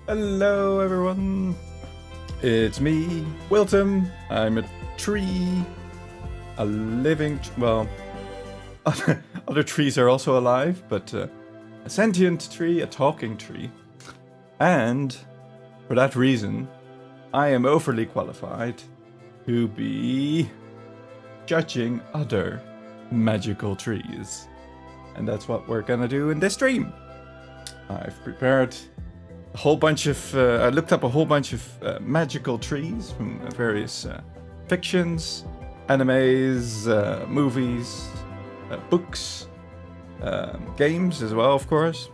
Hello everyone, it's me, Wilton. I'm a tree, a living, well, other trees are also alive, but a sentient tree, a talking tree. And for that reason, I am overly qualified to be judging other magical trees. And that's what we're gonna do in this stream. I've prepared a whole bunch of, I looked up a whole bunch of magical trees from various fictions, animes, movies, books, games as well, of course.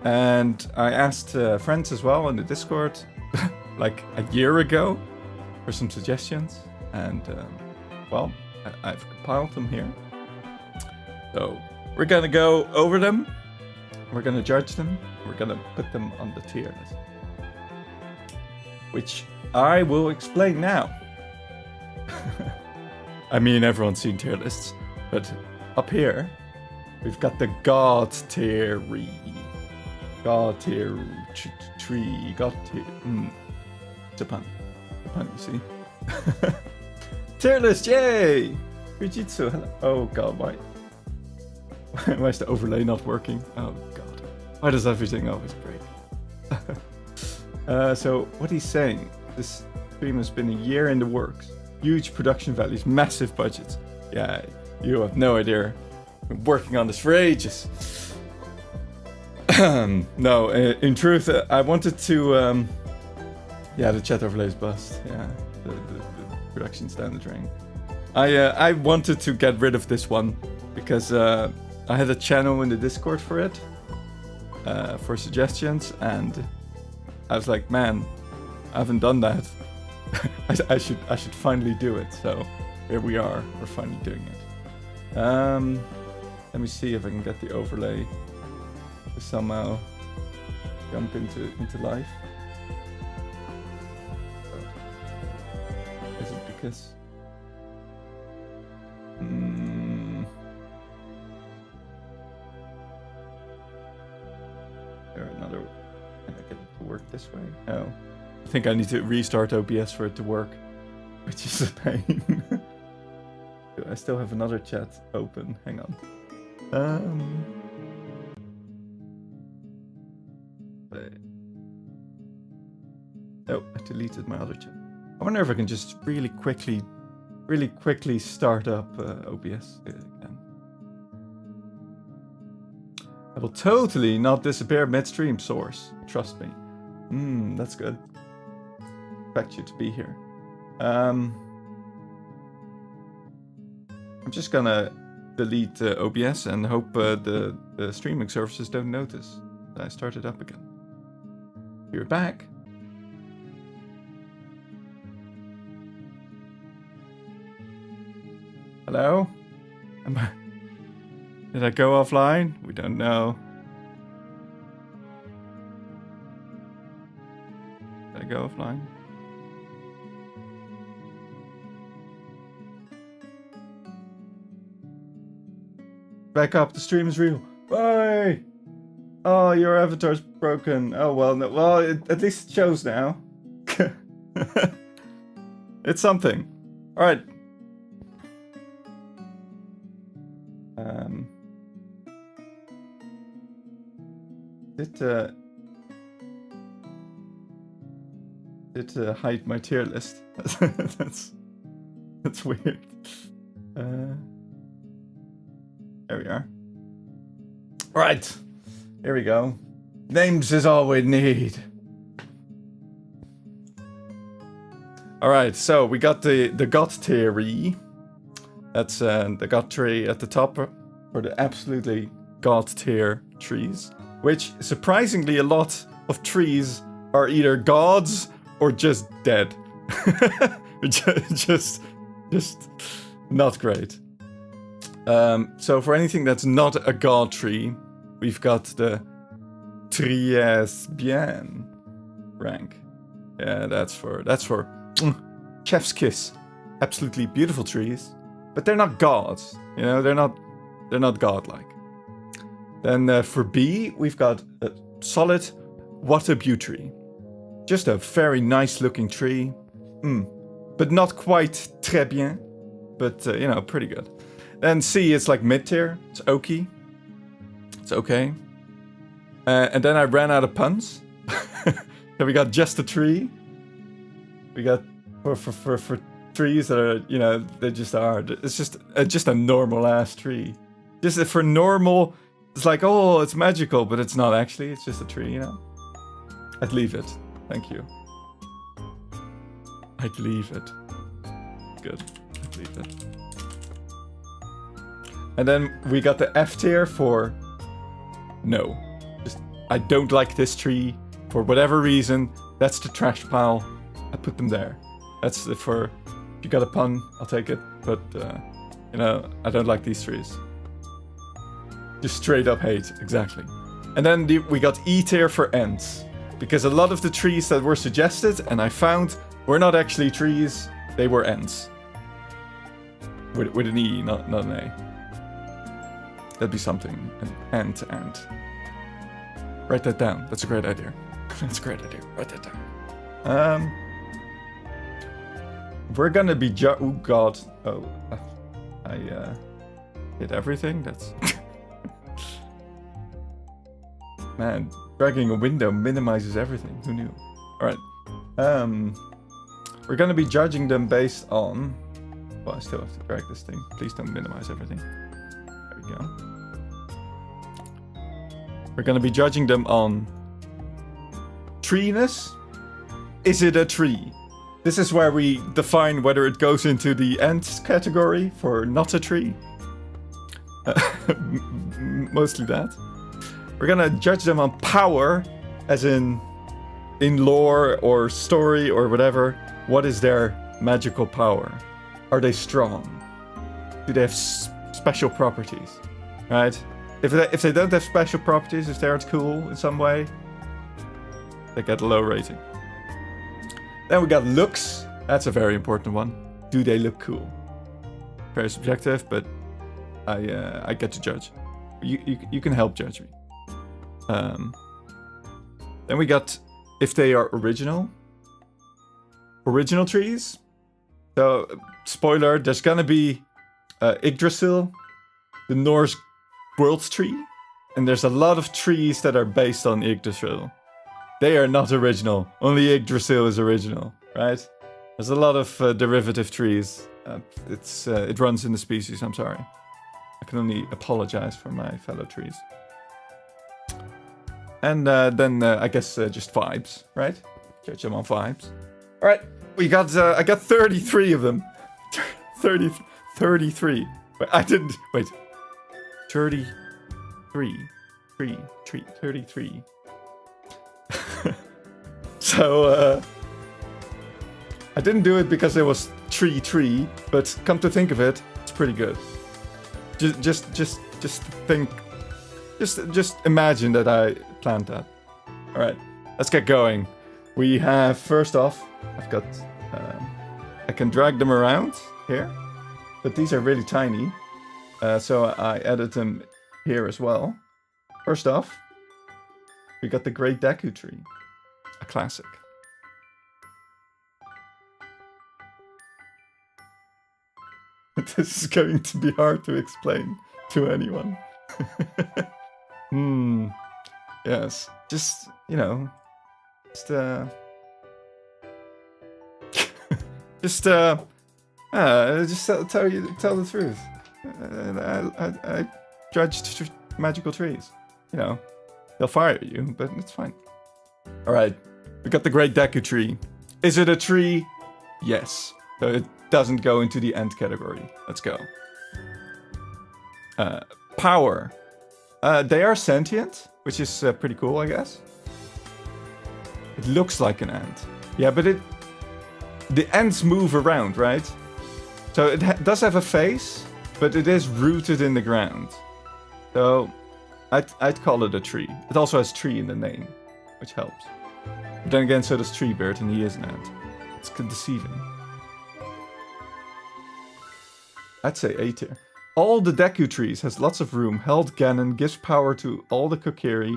And I asked friends as well in the Discord, like a year ago, for some suggestions. And, well, I've compiled them here. So we're gonna go over them. We're gonna judge them. We're gonna put them on the tier list, which I will explain now. I mean, everyone's seen tier lists, but up here we've got the God tier God tier tree. God tier. It's a pun. You see. Tier list, yay! Fujitsu, hello. Oh god, why is the overlay not working? Oh god. Why does everything always break? So, what he's saying, this stream has been a year in the works. Huge production values, massive budgets. Yeah, you have no idea. I've been working on this for ages. No, in truth, I wanted to... yeah, the chat overlay is bust. Yeah, the production's down the drain. I wanted to get rid of this one because I had a channel in the Discord for it, for suggestions, and I was like, man, I haven't done that. I should finally do it. So here we are. We're finally doing it. Let me see if I can get the overlay to somehow jump into life. Is it because? There another? Can I get it to work this way? No. I think I need to restart OBS for it to work, which is a pain. I still have another chat open. Hang on. Oh, I deleted my other chat. I wonder if I can just really quickly start up OBS again. I will totally not disappear midstream, source. Trust me. That's good. Expect you to be here. I'm just gonna delete OBS and hope the streaming services don't notice that I started up again. You're back. Hello? Did I go offline? We don't know. Did I go offline? Back up, the stream is real. Bye! Oh, your avatar's broken. Oh, well, no, well, at least it shows now. It's something. Alright. Did hide my tier list. That's weird. There we are. Right, here we go. Names is all we need. All right, so we got the God tier. That's the God tree at the top for the absolutely God tier trees. Which, surprisingly, a lot of trees are either gods or just dead. just not great. So for anything that's not a god tree, we've got the Très Bien rank. Yeah, that's for chef's kiss. Absolutely beautiful trees, but they're not gods. You know, they're not godlike. Then for B, we've got a solid What a beauty. Just a very nice looking tree. But not quite très bien. But, you know, pretty good. Then C is like mid-tier. It's oaky. It's okay. And then I ran out of puns. So we got just a tree. We got for trees that are, you know, they just are. It's just a normal ass tree. Just for normal, it's like, oh, it's magical, but it's not actually. It's just a tree, you know. I'd leave it. Thank you. I'd leave it. Good. I'd leave it. And then we got the F tier for no. Just, I don't like this tree for whatever reason. That's the trash pile. I put them there. That's for, if you got a pun, I'll take it. But, you know, I don't like these trees. Just straight up hate, exactly. And then we got E tier for ends. Because a lot of the trees that were suggested, and I found, were not actually trees, they were ends. With an E, not an A. That'd be something, an end to end. Write that down, that's a great idea. That's a great idea, write that down. We're gonna be oh god. Oh, I hit everything, that's... Man, dragging a window minimizes everything. Who knew? Alright. We're gonna be judging them based on... Well, I still have to drag this thing. Please don't minimize everything. There we go. We're gonna be judging them on... treeness? Is it a tree? This is where we define whether it goes into the ends category for not a tree. Mostly that. We're gonna judge them on power, as in lore or story or whatever. What is their magical power? Are they strong? Do they have special properties? Right? If they don't have special properties, if they aren't cool in some way, they get a low rating. Then we got looks. That's a very important one. Do they look cool? Very subjective, but I get to judge. You can help judge me. Then we got if they are original trees. So spoiler, there's gonna be Yggdrasil, the Norse world tree, and there's a lot of trees that are based on Yggdrasil. They are not original. Only Yggdrasil is original, right? There's a lot of derivative trees. It runs in the species. I'm sorry. I can only apologize for my fellow trees. And then I guess just vibes, right? Judge them on vibes. All right, we got. I got 33 of them. 33. Wait, I didn't. Wait. 33. 33. So I didn't do it because it was tree, but come to think of it, it's pretty good. Just think. Just imagine that I planned that. All right, let's get going. We have, first off, I've got, I can drag them around here, but these are really tiny. So I added them here as well. First off, we got the Great Deku tree, a classic. This is going to be hard to explain to anyone. Yes. Just, you know, just tell the truth. I judged magical trees. You know, they'll fire you, but it's fine. All right, we got the Great Deku tree. Is it a tree? Yes. So it doesn't go into the end category. Let's go. Power. They are sentient, which is pretty cool, I guess. It looks like an ant. Yeah, but the ants move around, right? So it does have a face, but it is rooted in the ground. So I'd call it a tree. It also has tree in the name, which helps. But then again, so does Treebird, and he is an ant. It's deceiving. I'd say A tier. All the Deku trees has lots of room. Held Ganon gives power to all the Kokiri.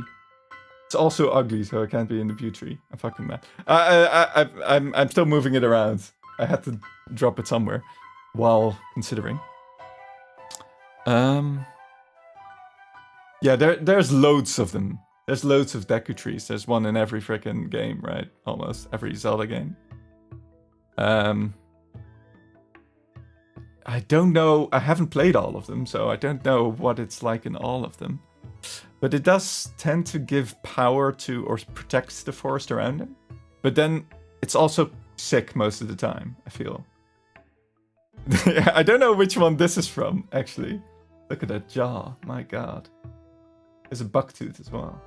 It's also ugly, so I can't be in the Vtuber. I'm fucking mad. I'm still moving it around. I had to drop it somewhere while considering. Yeah, there's loads of them. There's loads of Deku trees. There's one in every freaking game, right? Almost every Zelda game. I don't know. I haven't played all of them, so I don't know what it's like in all of them. But it does tend to give power to or protects the forest around him. But then it's also sick most of the time, I feel. I don't know which one this is from, actually. Look at that jaw. My god. There's a bucktooth as well.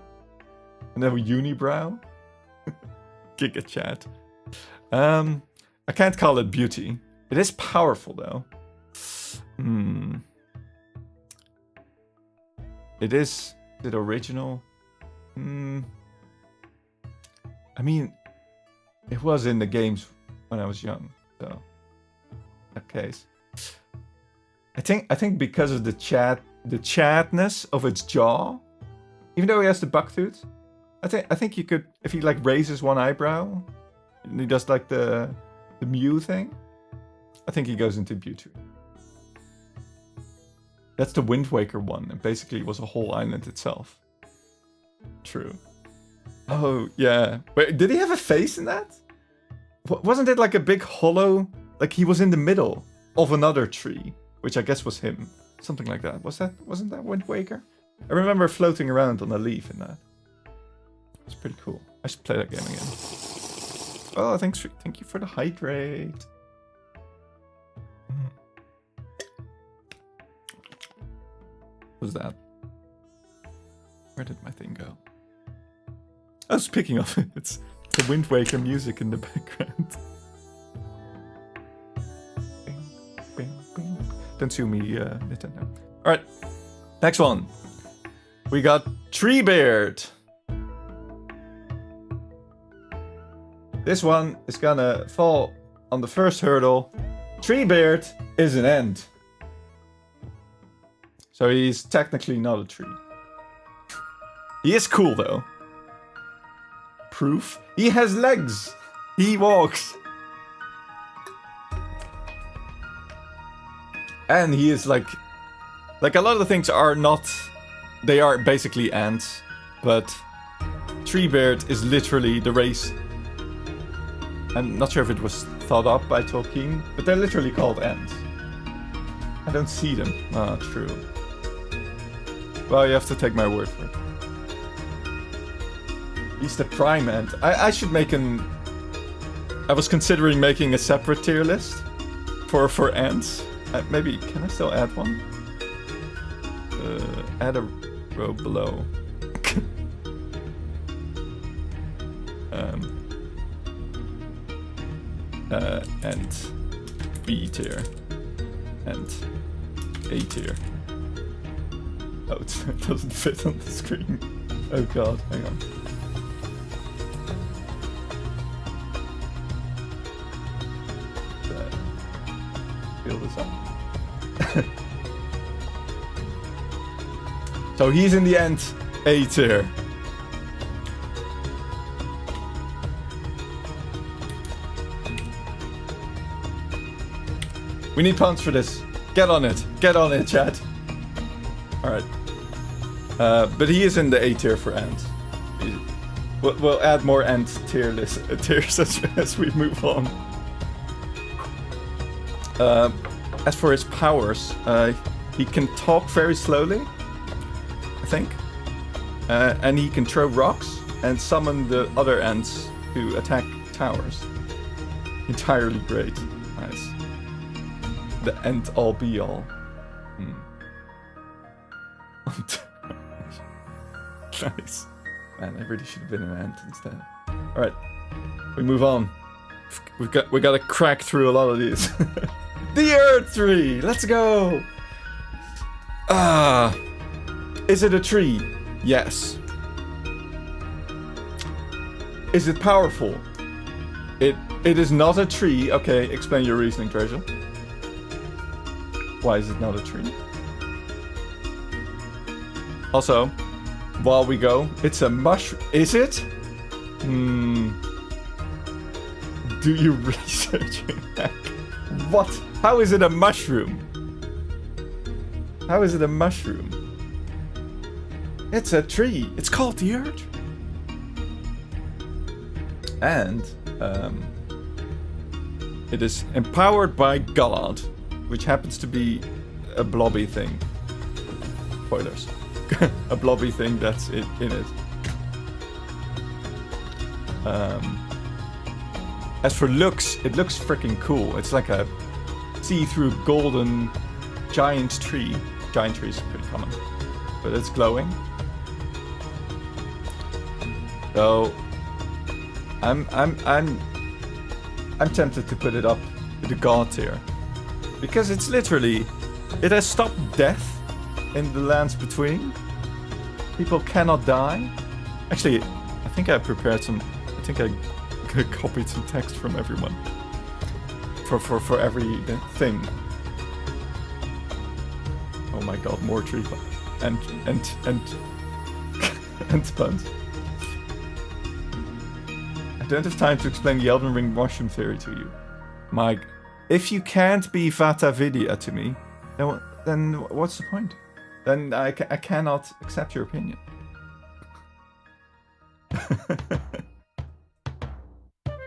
And then a unibrow. Giga chat. I can't call it beauty. It is powerful, though. Is it original? I mean, it was in the games when I was young, so in that case. I think because of the chatness of its jaw, even though he has the bucktooth, I think you could, if he like raises one eyebrow and he does like the Mew thing, I think he goes into beauty. That's the Wind Waker one. It basically was a whole island itself. True. Oh, yeah. Wait, did he have a face in that? Wasn't it like a big hollow? Like he was in the middle of another tree, which I guess was him. Something like that. Wasn't that Wind Waker? I remember floating around on a leaf in that. It's pretty cool. I should play that game again. Oh, thank you for the hydrate. What was that? Where did my thing go? I was picking up. It's the Wind Waker music in the background. Bing, bing, bing. Don't sue me, Nintendo. Alright, next one. We got Treebeard. This one is gonna fall on the first hurdle. Treebeard is an ant. So he's technically not a tree. He is cool though. Proof. He has legs. He walks. And he is like a lot of the things are not, they are basically ants, but Treebeard is literally the race. I'm not sure if it was thought up by Tolkien, but they're literally called ants. I don't see them. Ah, true. Well, you have to take my word for it. He's the prime ant. I should make an... I was considering making a separate tier list for ants. Maybe, can I still add one? Add a row below. And B tier. And A tier. Oh, it doesn't fit on the screen. Oh god, hang on. Fill this up. So he's in the end A tier. We need puns for this. Get on it, chat. Alright. But he is in the A tier for ants. We'll add more ant tiers as we move on. As for his powers, he can talk very slowly, I think. And he can throw rocks and summon the other ants to attack towers. Entirely great. Nice. The end all be all. Nice. Man, I really should have been an ant instead. Alright. We move on. We gotta crack through a lot of these. The Erdtree! Let's go! Is it a tree? Yes. Is it powerful? It is not a tree. Okay, explain your reasoning, Treasure. Why is it not a tree? Also, while we go. It's a mushroom. Is it? Do you research it? What? How is it a mushroom? How is it a mushroom? It's a tree. It's called the Erdtree. And it is empowered by God, which happens to be a blobby thing. Spoilers. A blobby thing that's in it. As for looks, it looks freaking cool. It's like a see-through golden giant tree. Giant tree is pretty common, but it's glowing. So I'm tempted to put it up to the God tier because it's literally, it has stopped death in the lands between. People cannot die. Actually, I think I prepared some. I think I copied some text from everyone for every thing. Oh my god, more tree and and puns. I don't have time to explain the Elden Ring mushroom theory to you, Mike. If you can't be Vtuber to me, then what's the point? Then I cannot accept your opinion.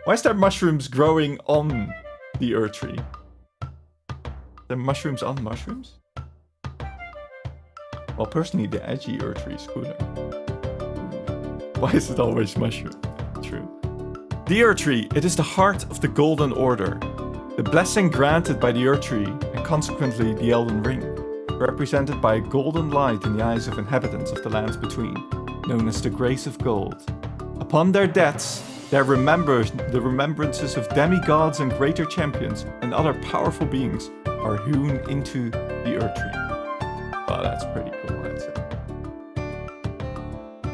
Why is there mushrooms growing on the Erdtree? There are mushrooms on mushrooms? Well, personally, the edgy Erdtree is cooler. Why is it always mushroom? True. The Erdtree, it is the heart of the Golden Order. The blessing granted by the Erdtree, and consequently the Elden Ring, represented by a golden light in the eyes of inhabitants of the lands between, known as the Grace of Gold. Upon their deaths, the remembrances of demigods and greater champions and other powerful beings are hewn into the Erdtree. Wow, that's pretty cool, I'd say.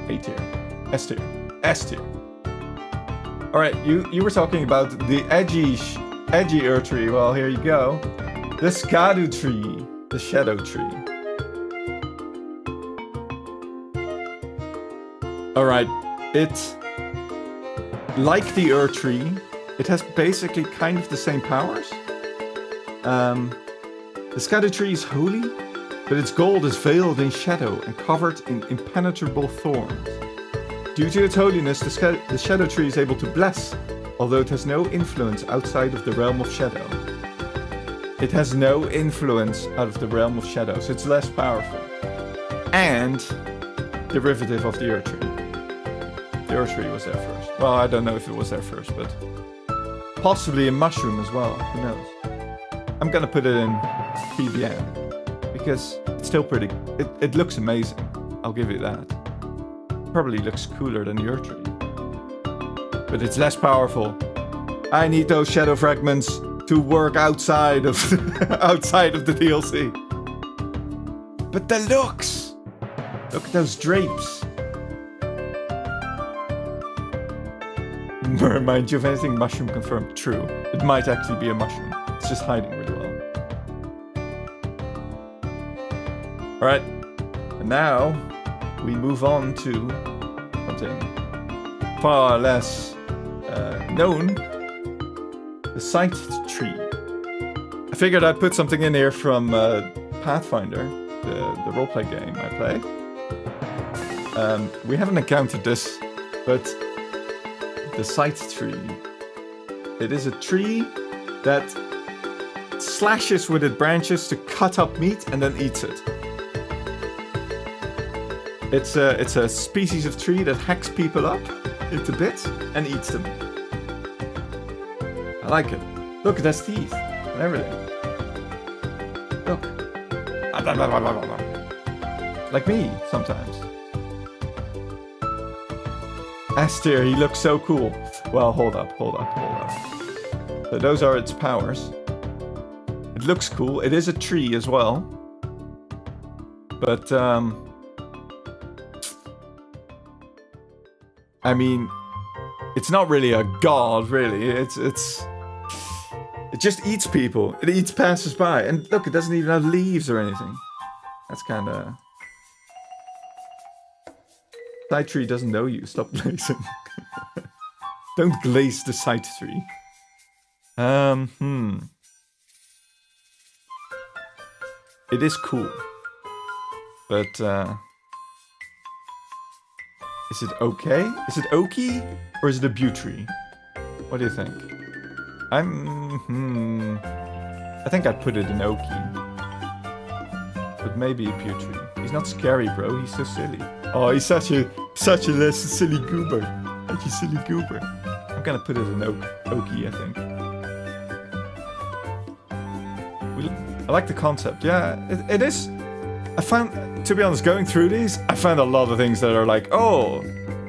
A tier. S tier. S tier. Alright, you were talking about the edgy Erdtree. Well, here you go. The Skadu tree. The Shadow Tree. Alright, it... like the Erdtree, it has basically kind of the same powers. The Skadu tree is holy, but its gold is veiled in shadow and covered in impenetrable thorns. Due to its holiness, the Shadow Tree is able to bless, although it has no influence outside of the realm of shadow. It has no influence out of the realm of shadow, so it's less powerful. And derivative of the Erdtree. The Erdtree was there first. Well, I don't know if it was there first, but possibly a mushroom as well. Who knows? I'm gonna put it in PBN because it's still pretty. It looks amazing. I'll give you that. Probably looks cooler than the Erdtree, but it's less powerful. I need those shadow fragments to work outside of outside of the DLC. But the looks! Look at those drapes. Remind you of anything mushroom confirmed. True. It might actually be a mushroom. It's just hiding really well. Alright. And now we move on to something far less known. The Sight Tree. I figured I'd put something in here from Pathfinder, the roleplay game I play. We haven't encountered this, but the Sight Tree. It is a tree that slashes with its branches to cut up meat and then eats it. It's a species of tree that hacks people up into bits and eats them. I like it. Look, it has teeth and everything. Look. Like me, sometimes. Aster, he looks so cool. Well, hold up. So those are its powers. It looks cool. It is a tree as well. But, I mean, it's not really a god, really. It just eats people. It eats passers-by. And look, it doesn't even have leaves or anything. That's kind of... Side tree doesn't know you. Stop glazing. Don't glaze the side tree. It is cool. But, is it okay? Is it oaky? Or is it a Buttree? What do you think? I think I'd put it in oaky. But maybe a Buttree. He's not scary, bro. He's so silly. Oh, he's such a silly goober. Such a silly goober. I'm gonna put it in oaky, I think. I like the concept. Yeah, it is. I found, to be honest, going through these, I found a lot of things that are like, oh,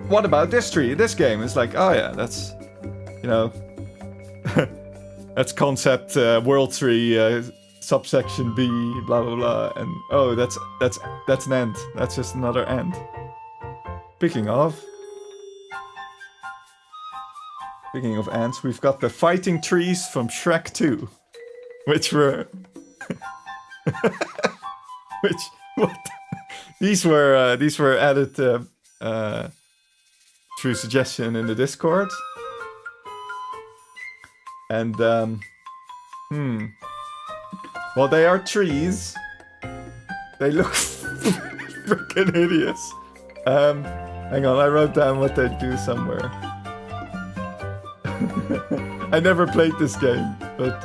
what about this tree? This game is like, oh yeah, that's, you know, that's concept world tree, subsection B, blah blah blah, and oh, that's an end. That's just another end. Speaking of ants, we've got the fighting trees from Shrek 2, which were. These were added through suggestion in the Discord, and well, they are trees. They look freaking hideous. Hang on, I wrote down what they do somewhere. I never played this game, but.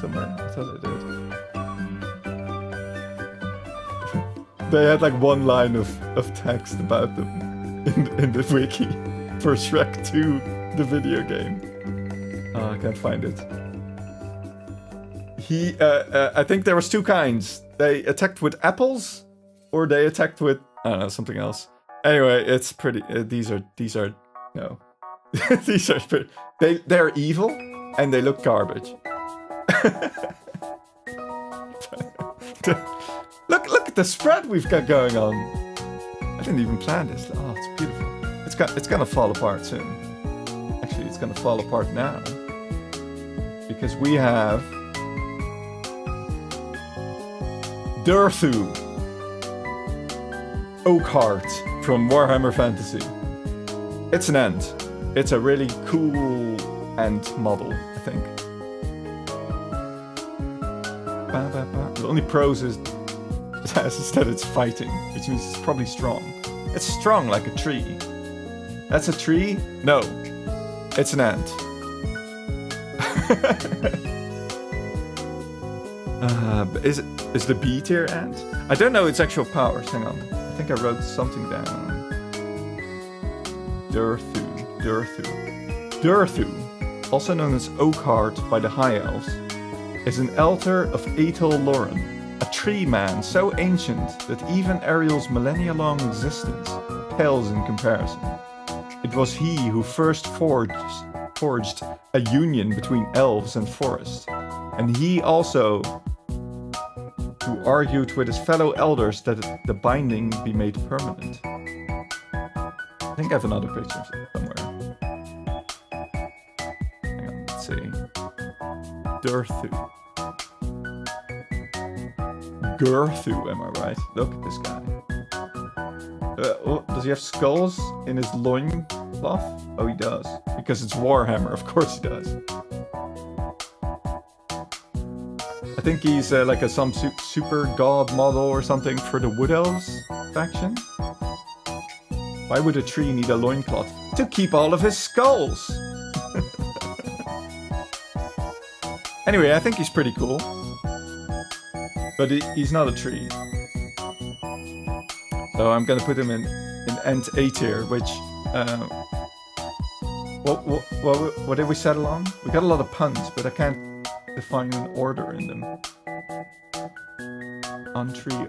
Somewhere. I thought I did. They had like one line of text about them in the wiki for Shrek 2, the video game. Oh, I can't find it. I think there was two kinds. They attacked with apples, or they attacked with, I don't know, something else. Anyway, it's pretty. These are no. These are pretty. They're evil and they look garbage. Look at the spread we've got going on. I didn't even plan this. Oh, it's beautiful. It's gonna fall apart soon. Actually, it's gonna fall apart now because we have Deku, Oakheart from Warhammer Fantasy. It's an ant. It's a really cool ant model, I think. The only pros is that it's fighting, which means it's probably strong. It's strong like a tree. That's a tree? No. It's an ant. Is the B tier ant? I don't know its actual powers. Hang on. I think I wrote something down. Deku, also known as Oakheart by the High Elves, is an elder of Aethel Loren, a tree man so ancient that even Ariel's millennia-long existence pales in comparison. It was he who first forged a union between elves and forest, and he also who argued with his fellow elders that the binding be made permanent. I think I have another picture somewhere. Hang on, let's see. Deku, am I right? Look at this guy. Does he have skulls in his loincloth? Oh, he does. Because it's Warhammer, of course he does. I think he's like some super god model or something for the Wood Elves faction. Why would a tree need a loincloth? To keep all of his skulls! Anyway, I think he's pretty cool. But he's not a tree. So I'm gonna put him in Ant A tier, which... what did we settle on? We got a lot of puns, but I can't define an order in them. On tree...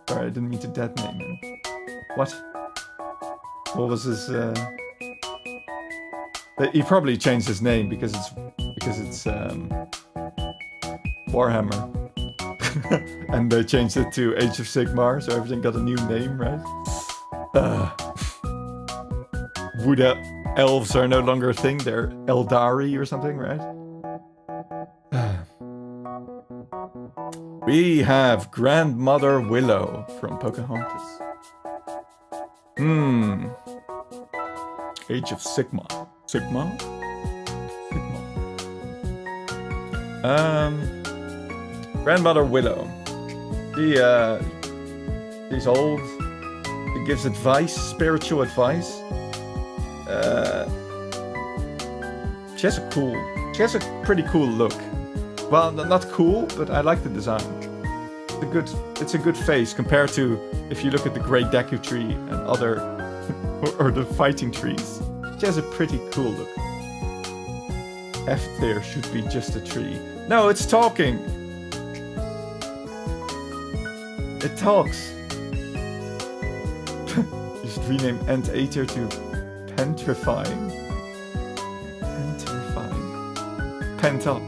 Sorry, I didn't mean to dead name him. What? What was his... He probably changed his name because it's Warhammer. And they changed it to Age of Sigmar, so everything got a new name, right? Wood elves are no longer a thing, they're Eldari or something, right? We have Grandmother Willow from Pocahontas. Age of Sigma. Sigma? Grandmother Willow. She's old. She gives advice, spiritual advice. She has a pretty cool look. Well, not cool, but I like the design. It's a good face compared to if you look at the Great Deku tree and other, or the fighting trees. She has a pretty cool look. F tier should be just a tree. No, it's talking. It talks. You should rename End A tier to Pentrifying. Pentrifying. Pent up.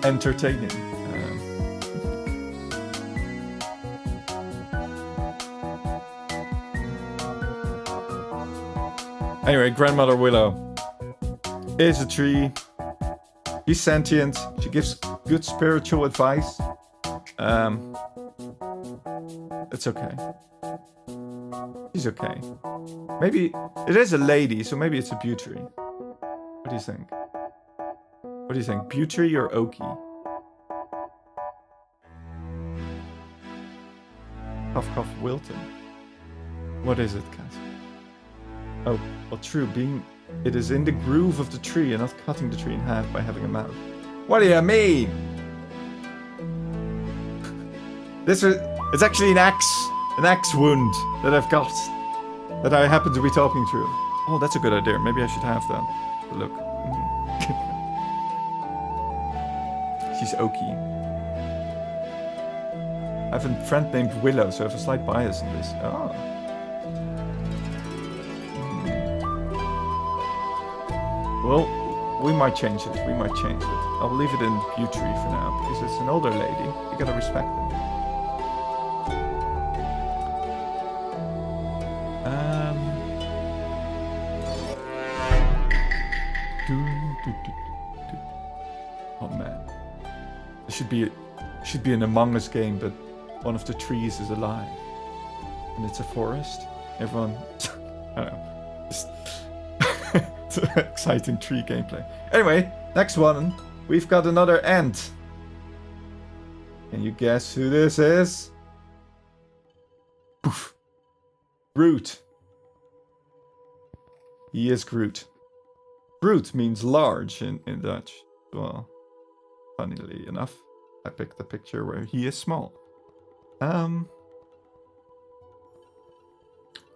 Entertaining. Anyway, Grandmother Willow is a tree. She's sentient. She gives good spiritual advice. It's okay. She's okay. Maybe it is a lady, so maybe it's a beauty. What do you think? What do you think? Beauty or Oki? Cough cough Wilton. What is it, Cat? Oh, well, true. It is in the groove of the tree and not cutting the tree in half by having a mouth. What do you mean? It's actually an axe wound that I've got, that I happen to be talking through. Oh, that's a good idea. Maybe I should have that. Look. She's Oki. I have a friend named Willow, so I have a slight bias in this. Oh. Well, we might change it. I'll leave it in Erdtree for now, because it's an older lady. You gotta respect them. Oh man. It should be an Among Us game, but one of the trees is alive. And it's a forest. Everyone... I don't know. Just it's an exciting tree gameplay. Anyway, next one. We've got another ant. Can you guess who this is? Poof. Groot. He is Groot. Groot means large in Dutch. Well, funnily enough, I picked the picture where he is small.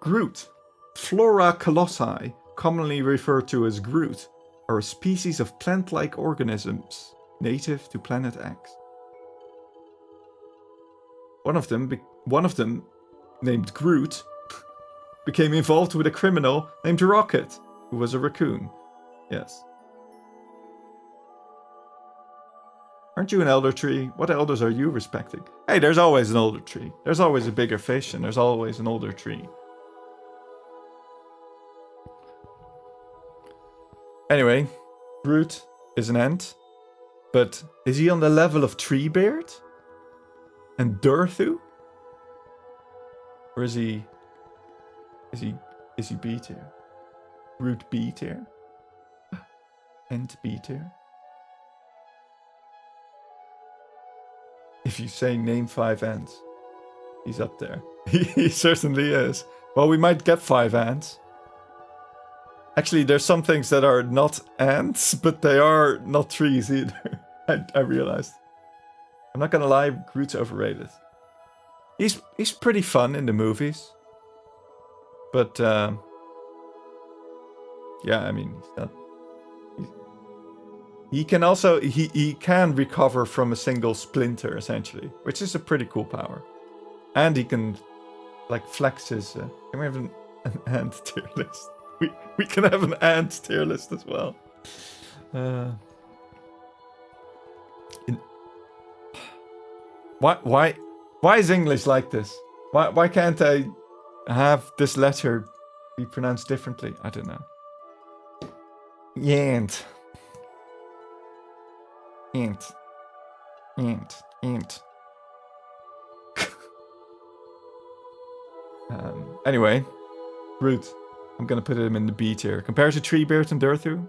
Groot. Flora colossi, commonly referred to as Groot, are a species of plant-like organisms native to planet X. One of them, named Groot, became involved with a criminal named Rocket, who was a raccoon. Yes. Aren't you an elder tree? What elders are you respecting? Hey, there's always an older tree. There's always a bigger fish, and there's always an older tree. Anyway, Groot is an ant, but is he on the level of Treebeard and Durthu? Or is he B tier? Groot B tier? Ant B tier? If you say name 5 ants, he's up there. He certainly is. Well, we might get 5 ants. Actually, there's some things that are not ants, but they are not trees either. I realized. I'm not gonna lie, Groot's overrated. He's pretty fun in the movies. But, yeah, I mean, he's not... He can also... He can recover from a single splinter, essentially. Which is a pretty cool power. And he can, like, flex his... can we have an ant tier list? We can have an ant tier list as well. Why is English like this? Why can't I have this letter be pronounced differently? I don't know. Yant. Int. Anyway, Root. I'm gonna put him in the B tier. Compared to Treebeard and Durthu,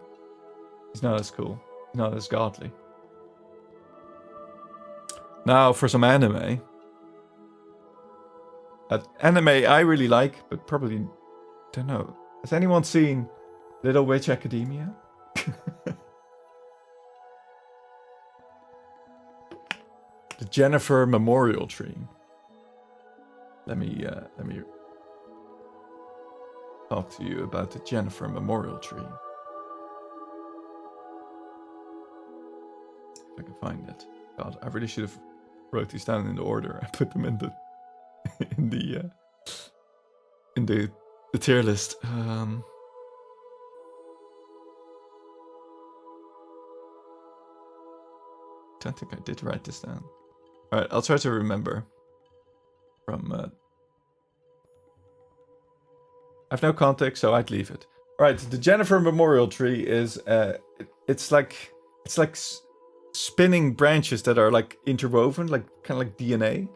he's not as cool. He's not as godly. Now for some anime. Anime I really like, but probably don't know. Has anyone seen Little Witch Academia? The Jennifer Memorial Tree. Let me talk to you about the Jennifer Memorial Tree. If I can find it. God, I really should have wrote these down in the order. I put them in the the tier list. Don't think I did write this down. All right, I'll try to remember. From I have no context, so I'd leave it. All right, the Jennifer Memorial Tree is it's like spinning branches that are like interwoven, like kind of like DNA.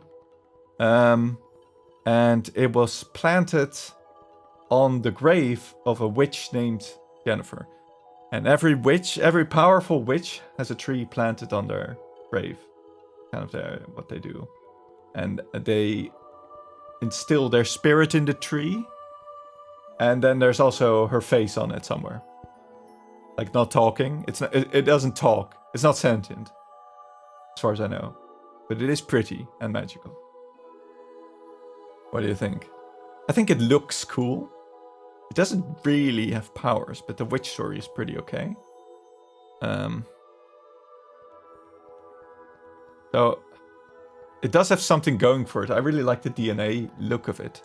And it was planted on the grave of a witch named Jennifer. And every powerful witch has a tree planted on their grave. Kind of what they do. And they instill their spirit in the tree. And then there's also her face on it somewhere. Like not talking. It doesn't talk. It's not sentient. As far as I know. But it is pretty and magical. What do you think? I think it looks cool. It doesn't really have powers, but the witch story is pretty okay. So it does have something going for it. I really like the DNA look of it.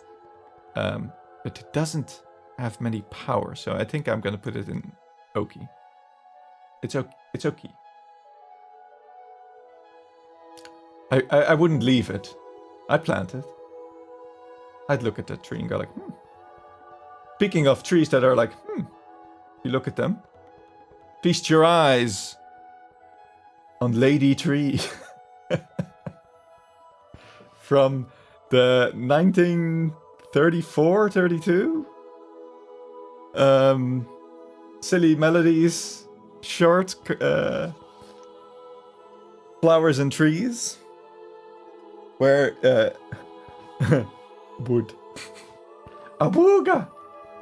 But it doesn't have many powers, so I think I'm gonna put it in Oki. It's okay. I wouldn't leave it. I'd plant it. I'd look at that tree and go like, Speaking of trees that are like, you look at them. Feast your eyes on Lady Tree. From the 1934, 32? Silly Melodies, short, Flowers and Trees. Where, wood. Awooga!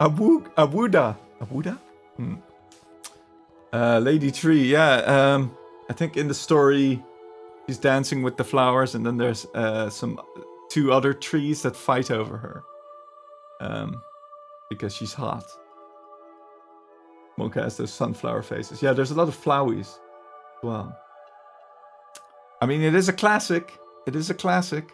Awooda. Awooda? Lady Tree, yeah. I think in the story, she's dancing with the flowers, and then there's two other trees that fight over her. Because she's hot. Monka has those sunflower faces. Yeah, there's a lot of flowies as well. I mean, it is a classic. It is a classic.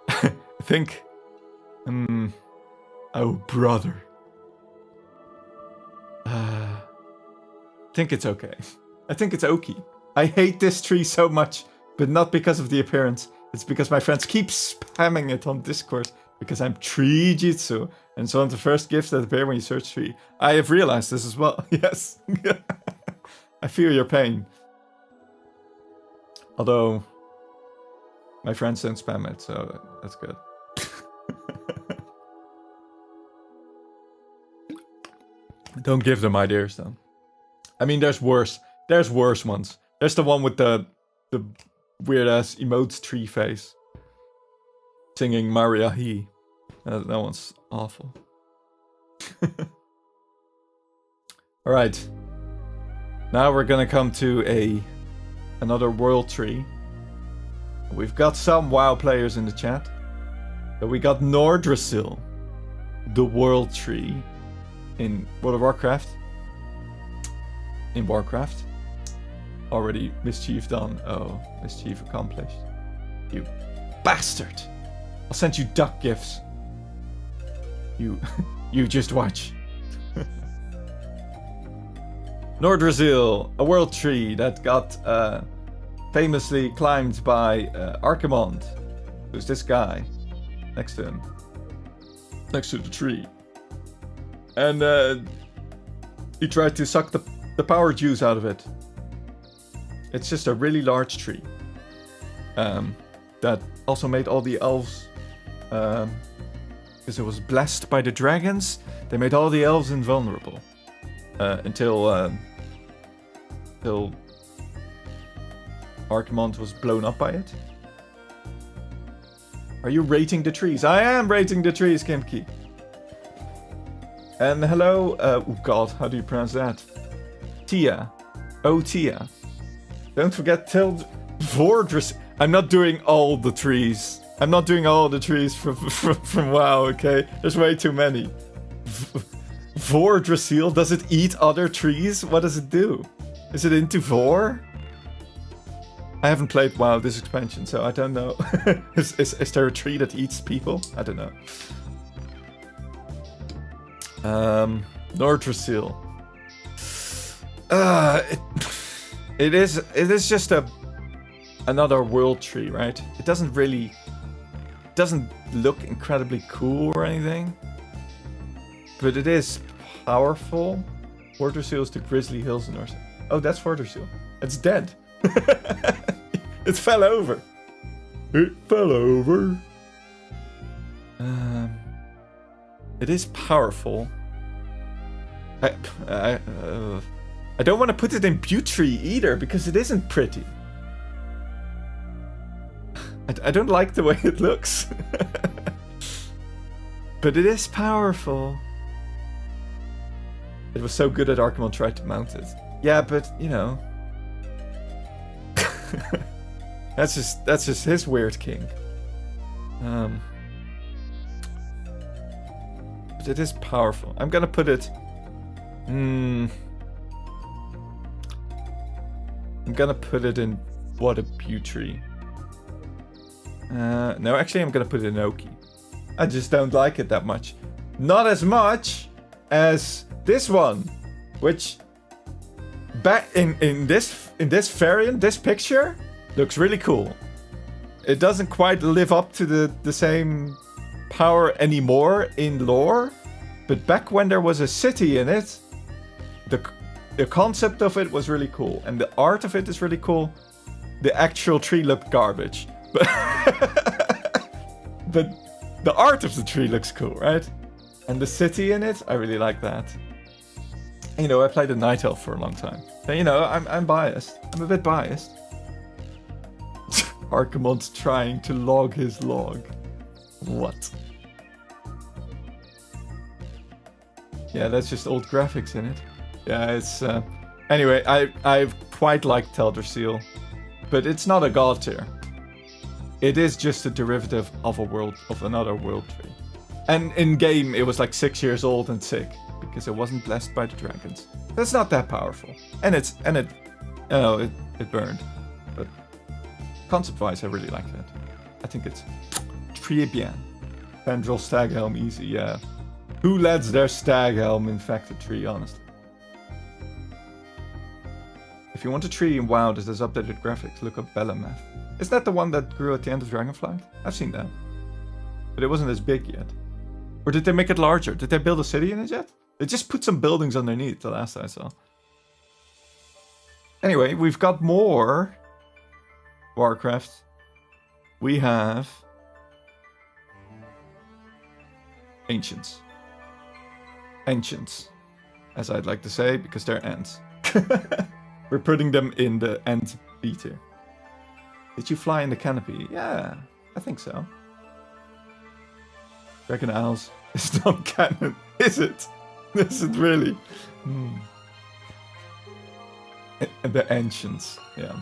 I think... oh, brother. I think it's okay. I think it's Oki. I hate this tree so much, but not because of the appearance. It's because my friends keep spamming it on Discord because I'm tree jitsu. And it's one of the first gifts that appear when you search tree. I have realized this as well. Yes. I feel your pain. Although, my friends don't spam it, so that's good. Don't give them ideas, though. I mean, there's worse. There's worse ones. There's the one with the weird-ass emotes tree face. Singing Maria He. That one's awful. Alright. Now we're gonna come to another world tree. We've got some WoW players in the chat. So we got Nordrasil, the world tree in World of Warcraft. In Warcraft. Already mischief done. Oh, mischief accomplished. You bastard! I'll send you duck gifts. You just watch. Nordrasil, a world tree that got famously climbed by Archimond. Who's this guy? Next to him. Next to the tree. And He tried to suck the power juice out of it. It's just a really large tree. That also made all the elves... because it was blessed by the dragons, they made all the elves invulnerable. Until Archimonde was blown up by it. Are you rating the trees? I am rating the trees, Kimki. And hello, oh god, how do you pronounce that? Tia. Oh, Tia. Don't forget Vordris. I'm not doing all the trees. I'm not doing all the trees from WoW, okay? There's way too many. Vordrasil, does it eat other trees? What does it do? Is it into Vor? I haven't played WoW this expansion, so I don't know. Is there a tree that eats people? I don't know. Nordrasil. It is just another world tree, right? It doesn't look incredibly cool or anything. But it is powerful. Vordrasil is the Grizzly Hills in North. Oh, that's Vordrasil. It's dead. It fell over. It fell over. It is powerful. I don't want to put it in Buttree either because it isn't pretty. I don't like the way it looks. But it is powerful. It was so good that Archimonde tried to mount it. Yeah, but you know. That's just his weird king. But it is powerful. I'm gonna put it. I'm gonna put it in what a Buttree. No, actually, I'm gonna put it in Oki. I just don't like it that much. Not as much as this one, which back in this variant, this picture looks really cool. It doesn't quite live up to the same power anymore in lore, but back when there was a city in it, the concept of it was really cool, and the art of it is really cool. The actual tree looked garbage, but but the art of the tree looks cool, right? And the city in it, I really like that. You know, I played a Night Elf for a long time. So, you know, I'm biased. I'm a bit biased. Archimonde's trying to log his log. What? Yeah, that's just old graphics in it. Yeah, it's... Anyway, I've quite liked Teldrassil, but it's not a god tier. It is just a derivative of another world tree. And in game, it was like 6 years old and sick because it wasn't blessed by the dragons. That's not that powerful, and it burned. But concept-wise, I really like that. I think it's très bien. Pendril Staghelm easy, yeah. Who lets their Staghelm infect a tree, honestly? If you want a tree in WoW that has updated graphics, look up Bellameth. Is that the one that grew at the end of Dragonflight? I've seen that. But it wasn't as big yet. Or did they make it larger? Did they build a city in it yet? They just put some buildings underneath the last I saw. Anyway, we've got more Warcraft. We have Ancients. Ancients, as I'd like to say, because they're ants. We're putting them in the ant B tier. Did you fly in the canopy? Yeah, I think so. Dragon Owls is not canon, is it? Is it really? And the Ancients, yeah.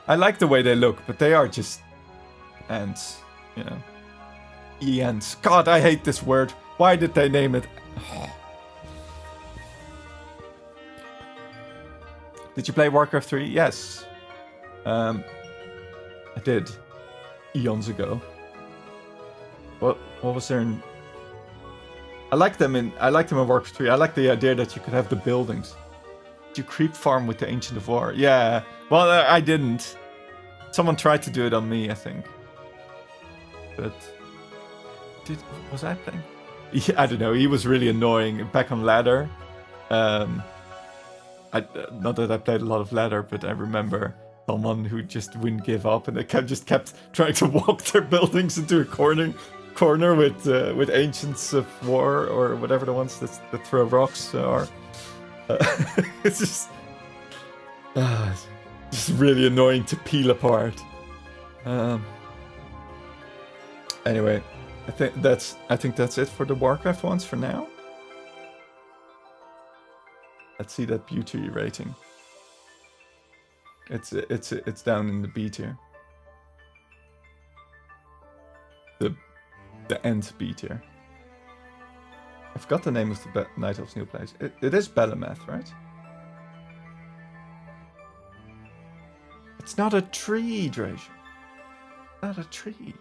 I like the way they look, but they are just ants, you know. E-ants. God, I hate this word. Why did they name it? Did you play Warcraft 3? Yes. I did. Eons ago. What was there in... I liked them in Warcraft 3. I like the idea that you could have the buildings. Did you creep farm with the Ancient of War? Yeah. Well, I didn't. Someone tried to do it on me, I think. But... Was I playing? I don't know. He was really annoying. Back on ladder. Not that I played a lot of ladder, but I remember someone who just wouldn't give up, and they just kept trying to walk their buildings into a corner with ancients of war or whatever the ones that throw rocks are. It's just really annoying to peel apart. Anyway, I think that's it for the Warcraft ones for now. Let's see that beauty rating. It's down in the B tier. The end B tier. I forgot the name of the Night Elf's new place. It is Belemeth, right? It's not a tree, Dracia. Not a tree.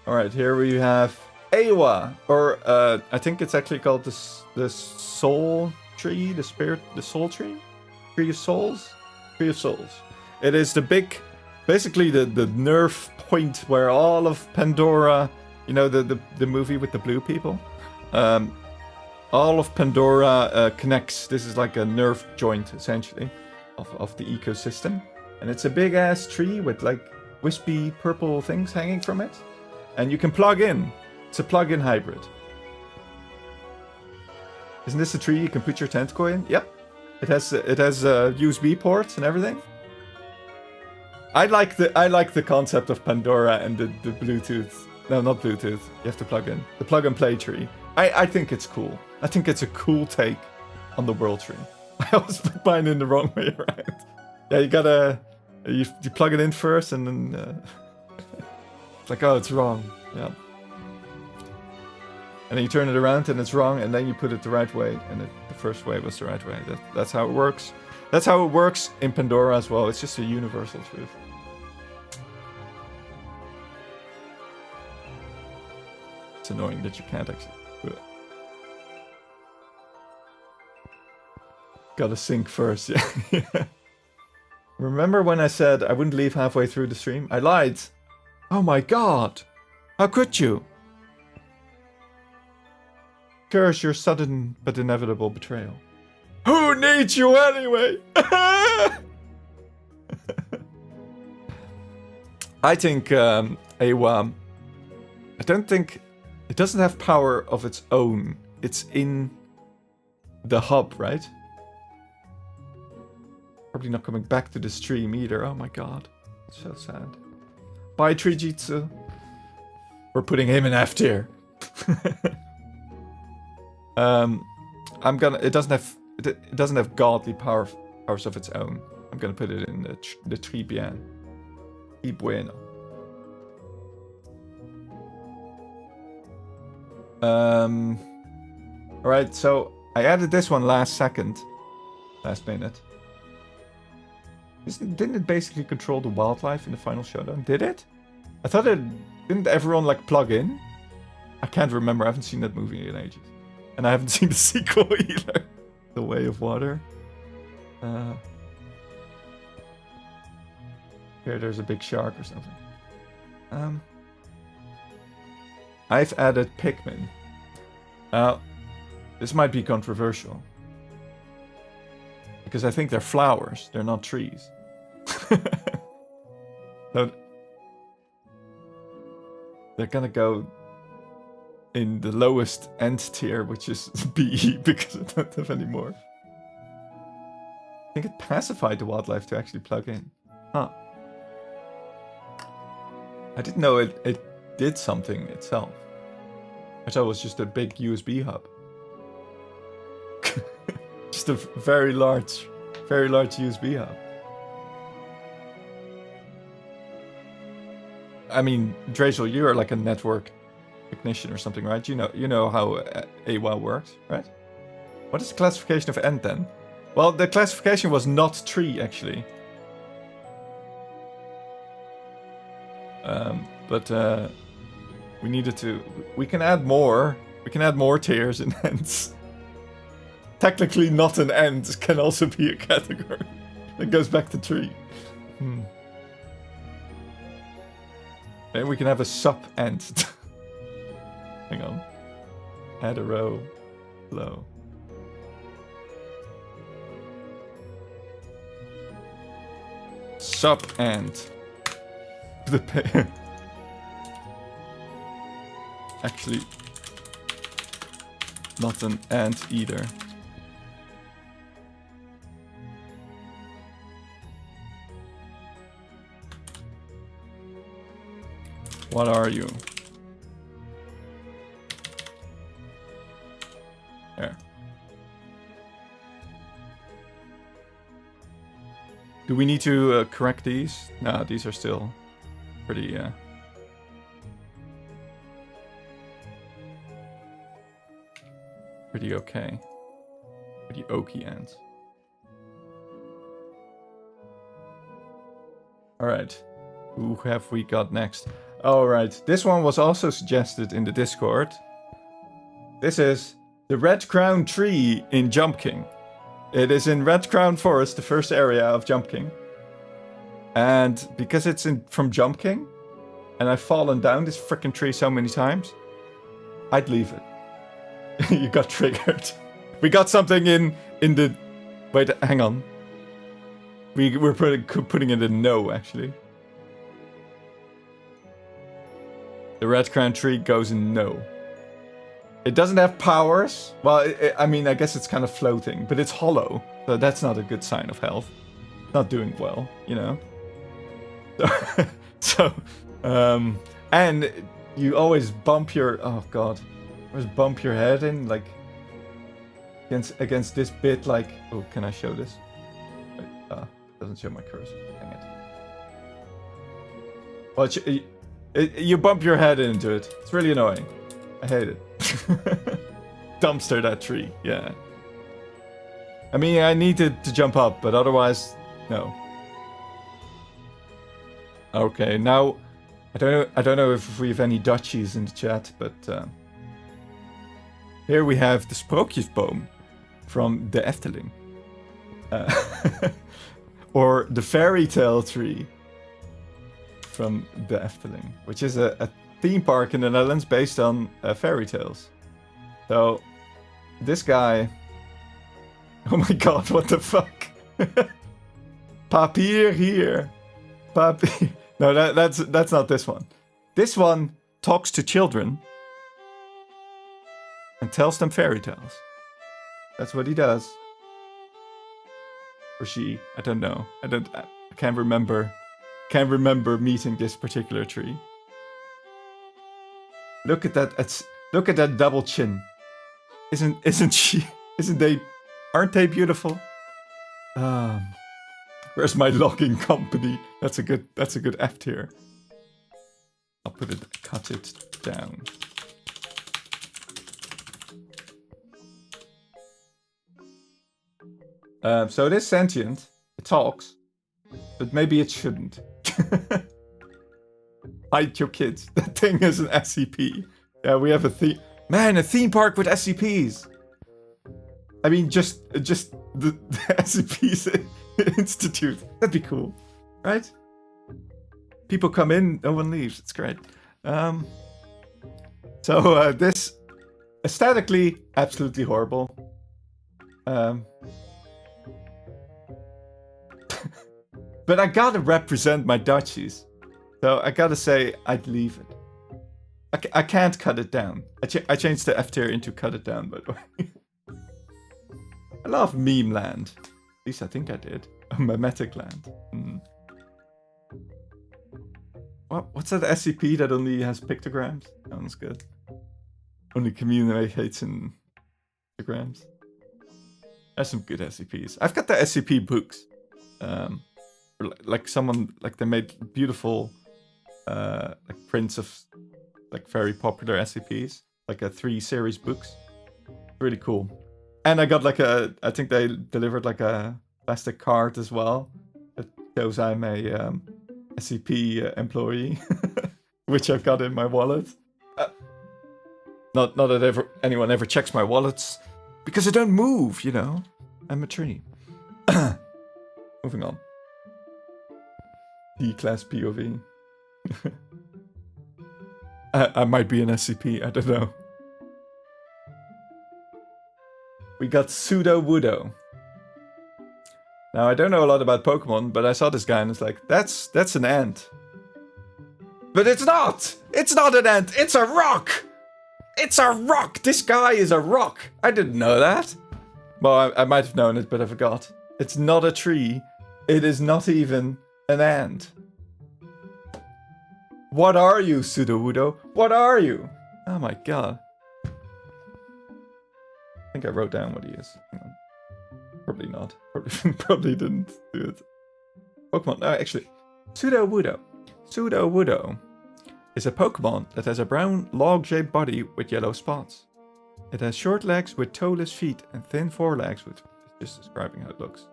Alright, here we have Ewa, or I think it's actually called the Soul Tree, the Soul Tree? Tree of Souls? Tree of Souls. It is the big, basically the nerf point where all of Pandora, you know, the movie with the blue people? All of Pandora connects. This is like a nerf joint, essentially, of the ecosystem. And it's a big ass tree with like wispy purple things hanging from it. And you can plug in. It's a plug-in hybrid. Isn't this a tree you can put your tentacle in? Yep. It has USB ports and everything. I like the concept of Pandora and the Bluetooth. No, not Bluetooth. You have to plug in. The plug and play tree. I think it's cool. I think it's a cool take on the world tree. I always put mine in the wrong way around. Yeah, you gotta you plug it in first and then it's like, oh, it's wrong. Yeah. And then you turn it around and it's wrong, and then you put it the right way, and the first way was the right way. That's how it works. That's how it works in Pandora as well. It's just a universal truth. It's annoying that you can't actually do it. Gotta sync first, yeah. Remember when I said I wouldn't leave halfway through the stream? I lied. Oh my god. How could you? Curse your sudden but inevitable betrayal. Who needs you anyway? I think Ewa, I don't think it doesn't have power of its own. It's in the hub, right? Probably not coming back to the stream either. Oh my god. It's so sad. Bye, Trijitsu. We're putting him in F tier. It doesn't have godly powers of its own. I'm gonna put it in the Tri Bien. Y bueno. Alright, so I added this one last minute. Didn't it basically control the wildlife in the final showdown? Did it? I thought didn't everyone like plug in? I can't remember. I haven't seen that movie in ages. And I haven't seen the sequel either. The Way of Water. Here, there's a big shark or something. I've added Pikmin. This might be controversial. Because I think they're flowers. They're not trees. So they're gonna go in the lowest end tier, which is BE, because I don't have any more. I think it pacified the wildlife to actually plug in. Huh. I didn't know it did something itself. I thought it was just a big USB hub. Just a very large USB hub. I mean, Drazel, you are like a network technician or something, right? You know how AWA works, right? What is the classification of end then? Well, the classification was not tree, actually. But we needed to. We can add more. We can add more tiers in ends. Technically, not an end can also be a category. That goes back to tree. Maybe we can have a sub-end. Hang on. Add a row. Low. Sup ant. The actually, not an ant either. What are you? There. Do we need to correct these? No, these are still pretty, pretty okay. Pretty oaky ants. Alright. Who have we got next? Alright, this one was also suggested in the Discord. This is the Red Crown Tree in Jump King. It is in Red Crown Forest, the first area of Jump King. And because it's from Jump King, and I've fallen down this freaking tree so many times, I'd leave it. You got triggered. We got something in the... Wait, hang on. We're putting it in no, actually. The Red Crown Tree goes in no. It doesn't have powers. Well, I mean, I guess it's kind of floating, but it's hollow. So that's not a good sign of health. Not doing well, you know? And you always bump your... Oh, God. Always bump your head in, like... Against this bit, like... Oh, can I show this? Wait, doesn't show my cursor. Dang it. Well, you bump your head into it. It's really annoying. I hate it. Dumpster that tree, yeah. I mean, I needed to jump up, but otherwise, no. Okay, now I don't know if we have any Dutchies in the chat, but here we have the Sprookjesboom from the Efteling, or the Fairy Tale Tree from the Efteling, which is a theme park in the Netherlands based on fairy tales. So, this guy... Oh my god, what the fuck? Papier here. Papier. No, that's not this one. This one talks to children and tells them fairy tales. That's what he does. Or she. I don't know. I can't remember. Can't remember meeting this particular tree. Look at that. Look at that double chin. Isn't she? Aren't they beautiful? Where's my logging company? That's a good F tier. I'll cut it down. So it is sentient. It talks, but maybe it shouldn't. Hide your kids. That thing is an SCP. Yeah, we have a theme. Man, a theme park with SCPs. I mean, just the SCPs Institute. That'd be cool, right? People come in, no one leaves. It's great. So this aesthetically absolutely horrible. But I gotta represent my Dutchies. So I gotta say, I'd leave it. I can't cut it down. I changed the F tier into cut it down, by the way. I love meme land. At least I think I did. Memetic land. What's that SCP that only has pictograms? That one's good. Only communicates in pictograms. There's some good SCPs. I've got the SCP books. Like they made beautiful like prints of like very popular SCPs, like a 3 series books. Really cool. And I got I think they delivered like a plastic card as well that shows I'm a SCP employee, which I've got in my wallet. Not that anyone ever checks my wallets, because I don't move, you know. I'm a tree. Moving on. D-class POV. I might be an SCP, I don't know. We got Pseudo Woodo. Now, I don't know a lot about Pokemon, but I saw this guy and it's like, that's an ant. But it's not! It's not an ant! It's a rock! It's a rock! This guy is a rock! I didn't know that. Well, I might have known it, but I forgot. It's not a tree. It is not even an ant. What are you, Sudowoodo? What are you? Oh my god. I think I wrote down what he is. Hang on. Probably not. Probably didn't do it. Pokemon. No, actually. Sudowoodo. Sudowoodo is a Pokemon that has a brown log-shaped body with yellow spots. It has short legs with toeless feet and thin forelegs, which is just describing how it looks.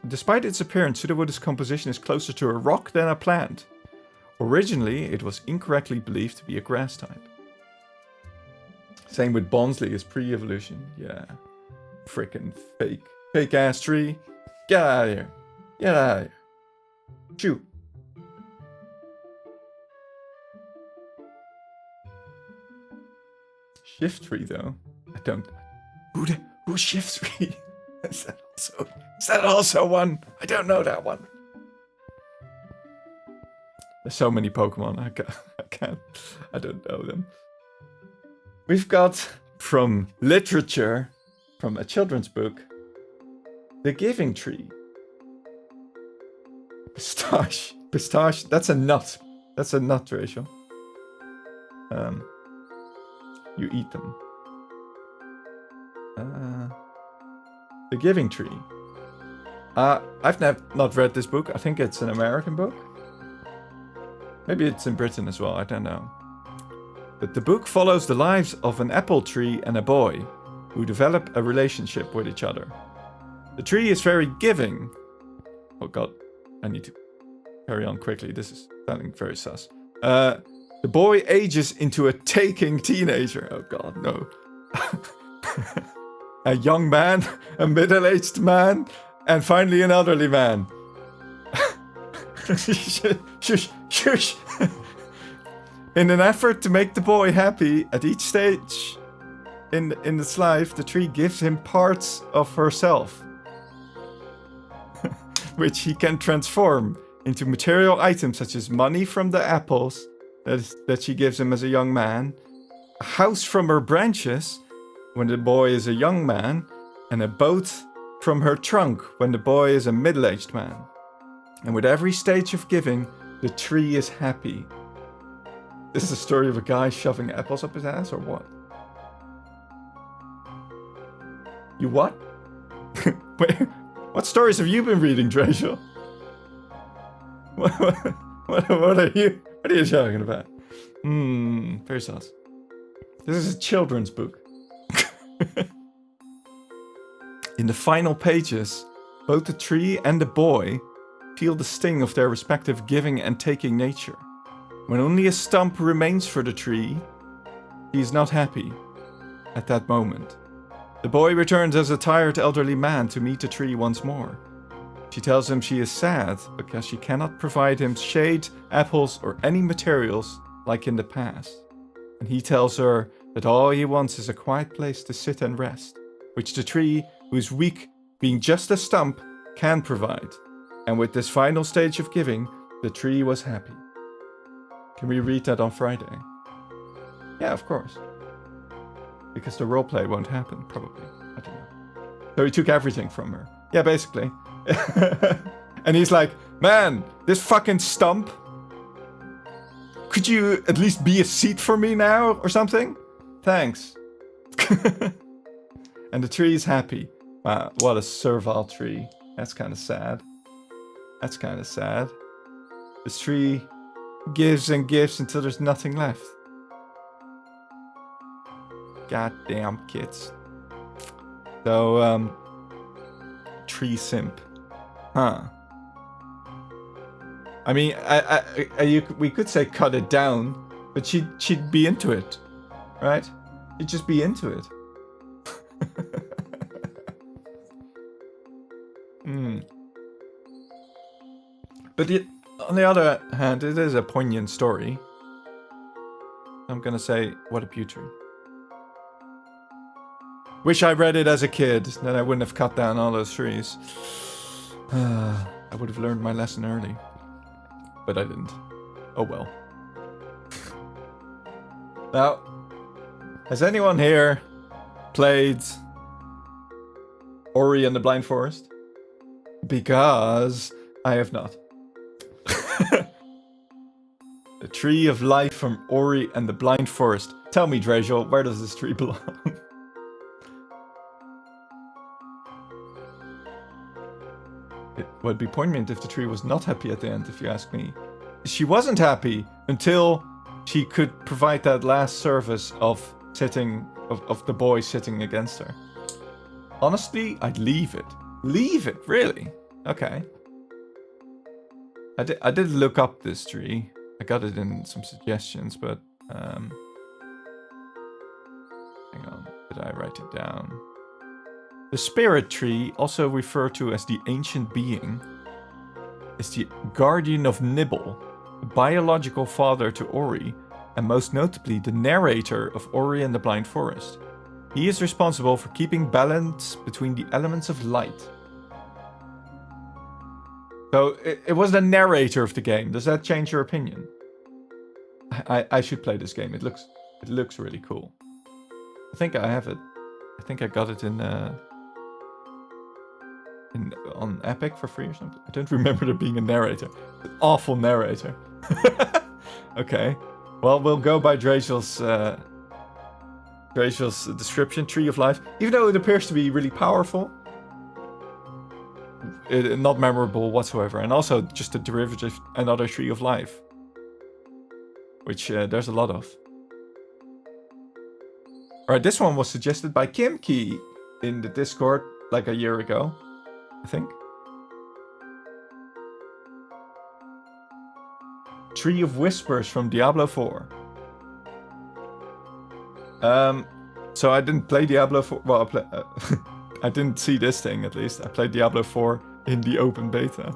Despite its appearance, Sudowoodo's composition is closer to a rock than a plant. Originally, it was incorrectly believed to be a grass type. Same with Bonsly as pre-evolution. Yeah. Frickin' fake. Fake ass tree. Get out of here. Get out of here. Shoot. Shiftry though. I don't. Who's Shiftry? Is that also one? I don't know that one. There's so many Pokemon. I don't know them. We've got from literature, from a children's book, The Giving Tree. Pistache. That's a nut. That's a nut, Rachel. You eat them. The Giving Tree. I've not read this book. I think it's an American book. Maybe it's in Britain as well. I don't know. But the book follows the lives of an apple tree and a boy who develop a relationship with each other. The tree is very giving. Oh god, I need to carry on quickly. This is sounding very sus. The boy ages into a taking teenager. Oh god, no. A young man, a middle-aged man, and finally an elderly man. Shush. In an effort to make the boy happy at each stage in its life, the tree gives him parts of herself, which he can transform into material items such as money from the apples that she gives him as a young man, a house from her branches when the boy is a young man, and a boat from her trunk when the boy is a middle-aged man. And with every stage of giving, the tree is happy. This is a story of a guy shoving apples up his ass, or what? You what? Wait, what stories have you been reading, Rachel? What are you talking about? Very sus. This is a children's book. In the final pages, both the tree and the boy feel the sting of their respective giving and taking nature. When only a stump remains for the tree, he is not happy at that moment. The boy returns as a tired elderly man to meet the tree once more. She tells him she is sad because she cannot provide him shade, apples, or any materials like in the past. And he tells her that all he wants is a quiet place to sit and rest, which the tree, who is weak, being just a stump, can provide. And with this final stage of giving, the tree was happy. Can we read that on Friday? Yeah, of course. Because the roleplay won't happen, probably. I don't know. So he took everything from her. Yeah, basically. And he's like, man, this fucking stump. Could you at least be a seat for me now or something? Thanks. And the tree is happy. Wow, what a servile tree. That's kind of sad. That's kind of sad. This tree gives and gives until there's nothing left. Goddamn kids. So, tree simp. Huh. I mean, we could say cut it down, but she'd be into it, right? She'd just be into it. But on the other hand, it is a poignant story. I'm gonna say, what a beauty. Wish I read it as a kid, then I wouldn't have cut down all those trees. I would have learned my lesson early. But I didn't. Oh well. Now, has anyone here played Ori and the Blind Forest? Because I have not. The Tree of Life from Ori and the Blind Forest. Tell me, Drejol, where does this tree belong? It would be poignant if the tree was not happy at the end, if you ask me. She wasn't happy until she could provide that last service of sitting, of the boy sitting against her. Honestly, I'd leave it. Leave it, really? Okay. I did look up this tree. I got it in some suggestions, but hang on, did I write it down? The spirit tree, also referred to as the ancient being, is the guardian of Nibble, the biological father to Ori, and most notably the narrator of Ori and the Blind Forest. He is responsible for keeping balance between the elements of light. So it was the narrator of the game. Does that change your opinion? I should play this game. It looks really cool. I think I have it. I think I got it on Epic for free or something. I don't remember there being a narrator. An awful narrator. Okay. Well, we'll go by Drejel's description, Tree of Life. Even though it appears to be really powerful, not memorable whatsoever. And also just a derivative, another Tree of Life. Which there's a lot of. Alright, this one was suggested by Kimki in the Discord like a year ago, I think. Tree of Whispers from Diablo 4. So I didn't play Diablo 4. Well, I didn't see this thing at least. I played Diablo 4 in the open beta.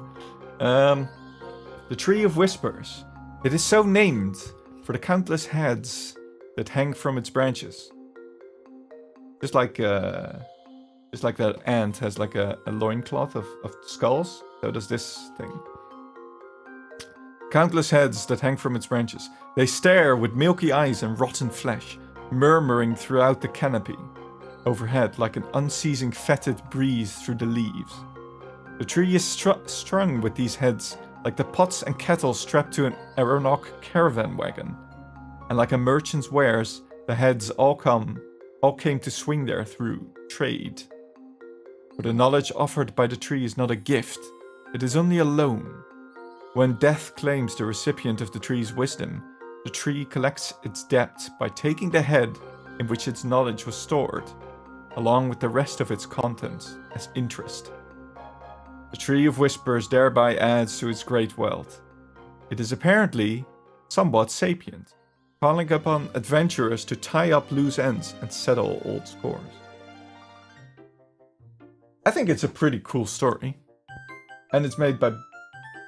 The Tree of Whispers. It is so named for the countless heads that hang from its branches. Just like that ant has like a loincloth of skulls, so does this thing. Countless heads that hang from its branches. They stare with milky eyes and rotten flesh, murmuring throughout the canopy overhead like an unceasing fetid breeze through the leaves. The tree is strung with these heads like the pots and kettles strapped to an aeronaut caravan wagon. And like a merchant's wares, the heads all came to swing there through trade. For the knowledge offered by the tree is not a gift, it is only a loan. When death claims the recipient of the tree's wisdom, the tree collects its debt by taking the head in which its knowledge was stored, along with the rest of its contents, as interest. The Tree of Whispers thereby adds to its great wealth. It is apparently somewhat sapient, calling upon adventurers to tie up loose ends and settle old scores. I think it's a pretty cool story. And it's made by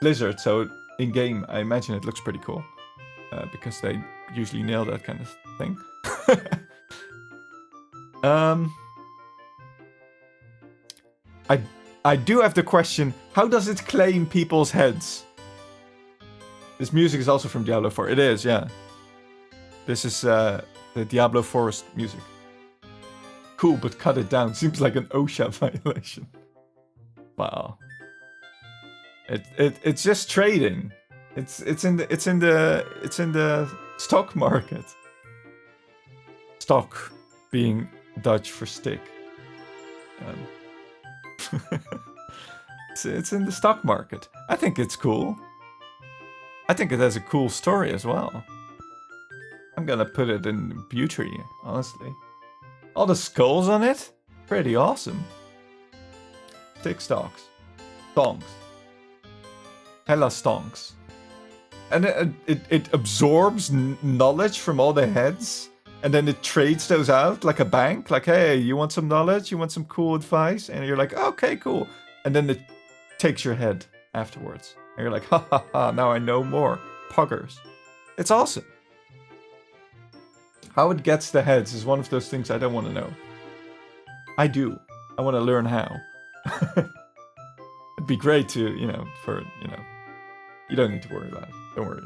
Blizzard, so in-game I imagine it looks pretty cool. Because they usually nail that kind of thing. I do have the question, how does it claim people's heads? This music is also from Diablo 4. It is, yeah. This is the Diablo Forest music. Cool, but cut it down. Seems like an OSHA violation. Wow. It's just trading. It's in the stock market. Stock being Dutch for stick. It's in the stock market. I think it's cool. I think it has a cool story as well. I'm gonna put it in Erdtree, honestly. All the skulls on it? Pretty awesome. Tick stocks. Stonks. Hella stonks. And it absorbs knowledge from all the heads. And then it trades those out like a bank. Like, hey, you want some knowledge? You want some cool advice? And you're like, okay, cool. And then it takes your head afterwards. And you're like, ha ha ha, now I know more. Puggers. It's awesome. How it gets the heads is one of those things I don't want to know. I do. I want to learn how. It'd be great to, you know, you don't need to worry about it. Don't worry.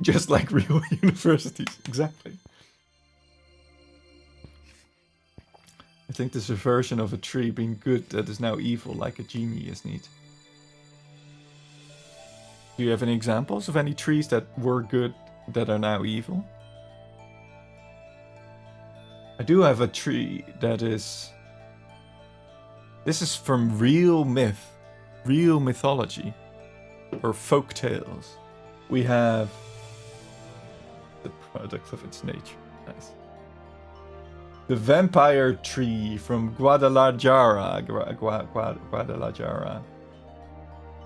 Just like real universities. Exactly. I think there's a version of a tree being good that is now evil, like a genie is neat. Do you have any examples of any trees that were good that are now evil? I do have a tree that is... This is from real myth, real mythology, or folk tales. We have the product of its nature. Nice. The vampire tree from Guadalajara. Guadalajara.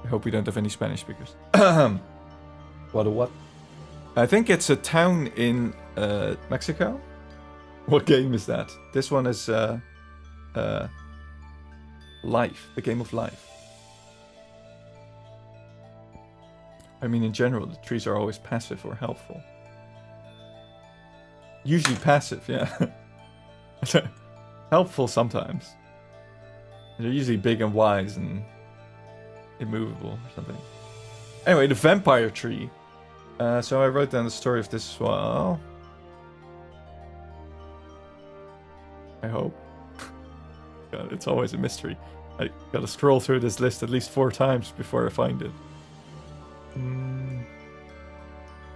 I hope we don't have any Spanish speakers. What? I think it's a town in Mexico. What game is that? This one is Life, the game of life. I mean, in general, the trees are always passive or helpful. Usually passive, yeah. Helpful sometimes. They're usually big and wise and immovable or something. Anyway, the vampire tree. So I wrote down the story of this as well. I hope. God, it's always a mystery. I gotta scroll through this list at least 4 times before I find it.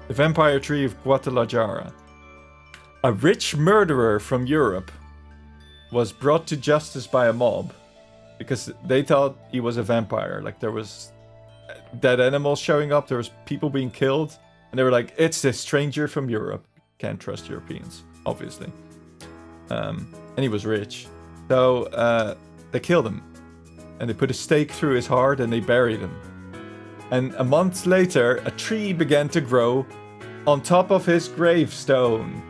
The vampire tree of Guadalajara. A rich murderer from Europe was brought to justice by a mob because they thought he was a vampire. Like, there was dead animals showing up, there was people being killed, and they were like, it's this stranger from Europe. Can't trust Europeans, obviously. And he was rich. So they killed him. And they put a stake through his heart and they buried him. And a month later, a tree began to grow on top of his gravestone.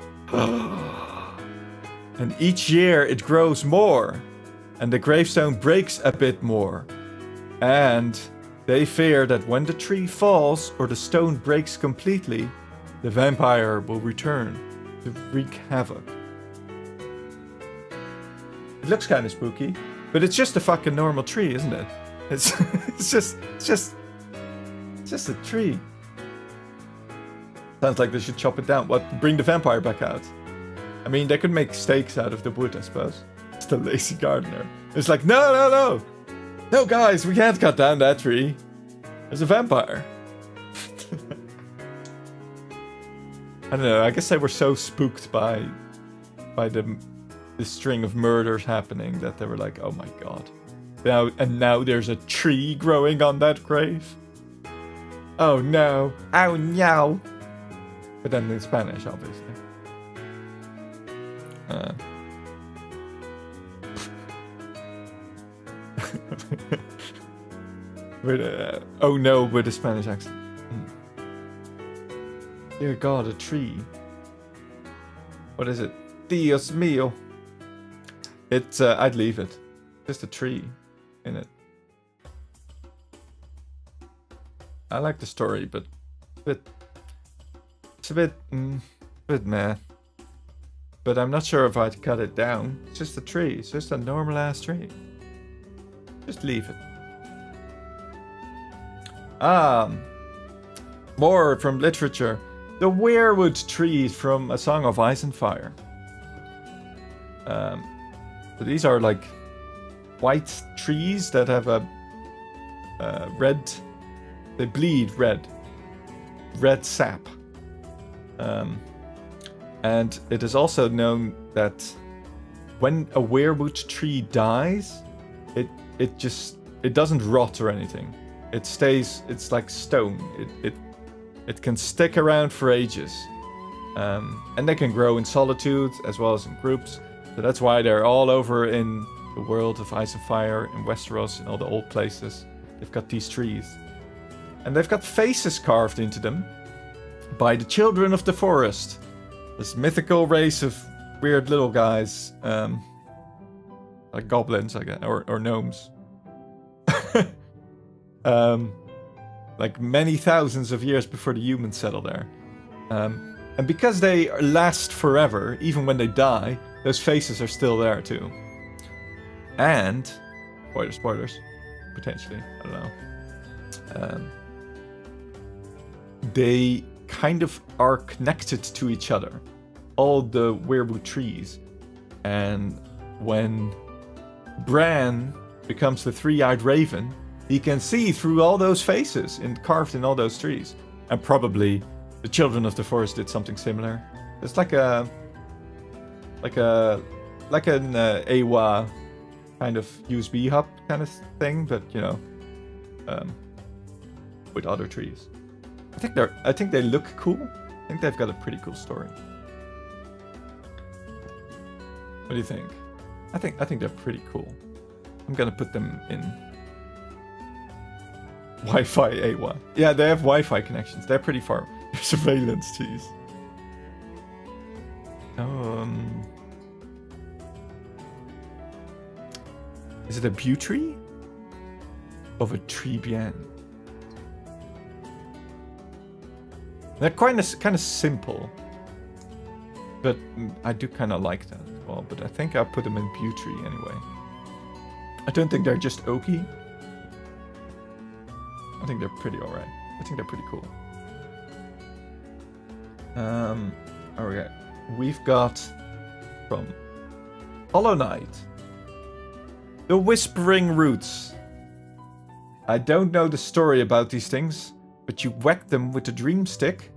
And each year it grows more. And the gravestone breaks a bit more. And they fear that when the tree falls or the stone breaks completely, the vampire will return to wreak havoc. It looks kind of spooky, but it's just a fucking normal tree, isn't it? It's just a tree. Sounds like they should chop it down. What? Bring the vampire back out. I mean, they could make stakes out of the wood, I suppose. It's the lazy gardener. It's like, no, guys, we can't cut down that tree. There's a vampire. I don't know. I guess they were so spooked by the string of murders happening that they were like, oh my god. Now there's a tree growing on that grave. Oh no. Oh no. But then in Spanish, obviously. Oh no, with a Spanish accent. Dear God, a tree. What is it? Dios mío. It's, I'd leave it. Just a tree in it. I like the story, but it's a bit meh. But I'm not sure if I'd cut it down. It's just a tree. It's just a normal ass tree. Just leave it. More from literature. The weirwood trees from A Song of Ice and Fire. So these are like white trees that have a red. They bleed red sap. And it is also known that when a weirwood tree dies, it doesn't rot or anything. It stays. It's like stone. It can stick around for ages, and they can grow in solitude as well as in groups. So that's why they're all over in the world of Ice and Fire, in Westeros, in all the old places. They've got these trees, and they've got faces carved into them by the children of the forest. This mythical race of weird little guys, like goblins, I guess, or gnomes. Like many thousands of years before the humans settle there. And because they last forever, even when they die, those faces are still there too. And spoilers, potentially. I don't know. They kind of are connected to each other. All the werewood trees. And when Bran becomes the three-eyed raven, he can see through all those faces carved in all those trees. And probably the children of the forest did something similar. It's like an AWA kind of USB hub kind of thing, but you know, with other trees. I think they look cool. I think they've got a pretty cool story. What do you think? I think they're pretty cool. I'm gonna put them in Wi-Fi AWA. Yeah, they have Wi-Fi connections. They're pretty far. Surveillance, jeez. Is it a Buttree? Of a tree bien? They're kind of simple, but I do kind of like that as well. But I think I'll put them in Buttree anyway. I don't think they're just oaky. I think they're pretty alright. I think they're pretty cool. Okay. We've got from Hollow Knight, the Whispering Roots. I don't know the story about these things, but you whack them with the dream stick.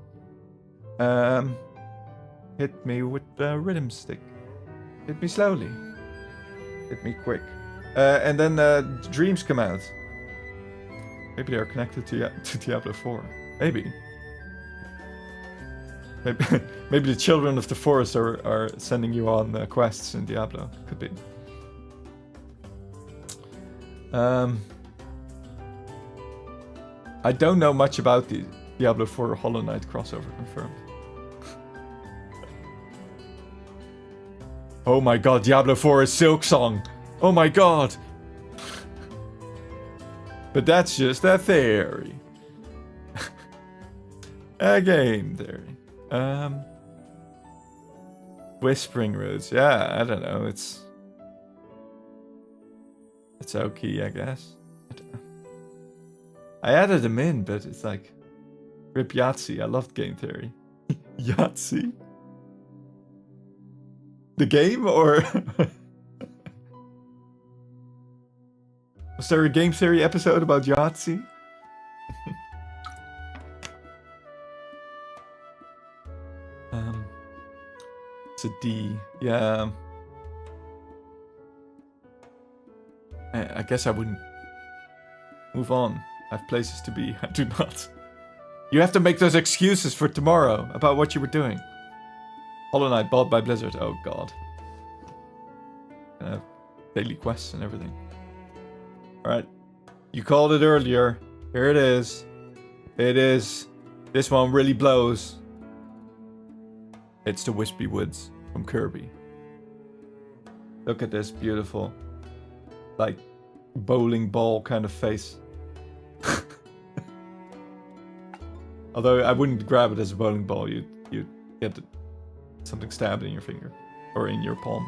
Hit me with the rhythm stick. Hit me slowly. Hit me quick. And then dreams come out. Maybe they are connected to Diablo 4. Maybe. Maybe the children of the forest are sending you on quests in Diablo. Could be. I don't know much about the Diablo 4 Hollow Knight crossover confirmed. Oh my god, Diablo 4 is Silksong! Oh my god! But that's just a theory. A game theory. Whispering Roots. Yeah, I don't know. It's okay, I guess. I don't know. I added them in, but it's like rip Yahtzee. I loved game theory. Yahtzee? The game, or was there a game theory episode about Yahtzee? It's a D. Yeah. I guess I wouldn't move on. I have places to be. I do not. You have to make those excuses for tomorrow about what you were doing. Hollow Knight bought by Blizzard. Oh god. Daily quests and everything. Alright. You called it earlier. Here it is. It is. This one really blows. It's the Wispy Woods from Kirby. Look at this beautiful, like, bowling ball kind of face. Although I wouldn't grab it as a bowling ball. You'd get something stabbed in your finger. Or in your palm.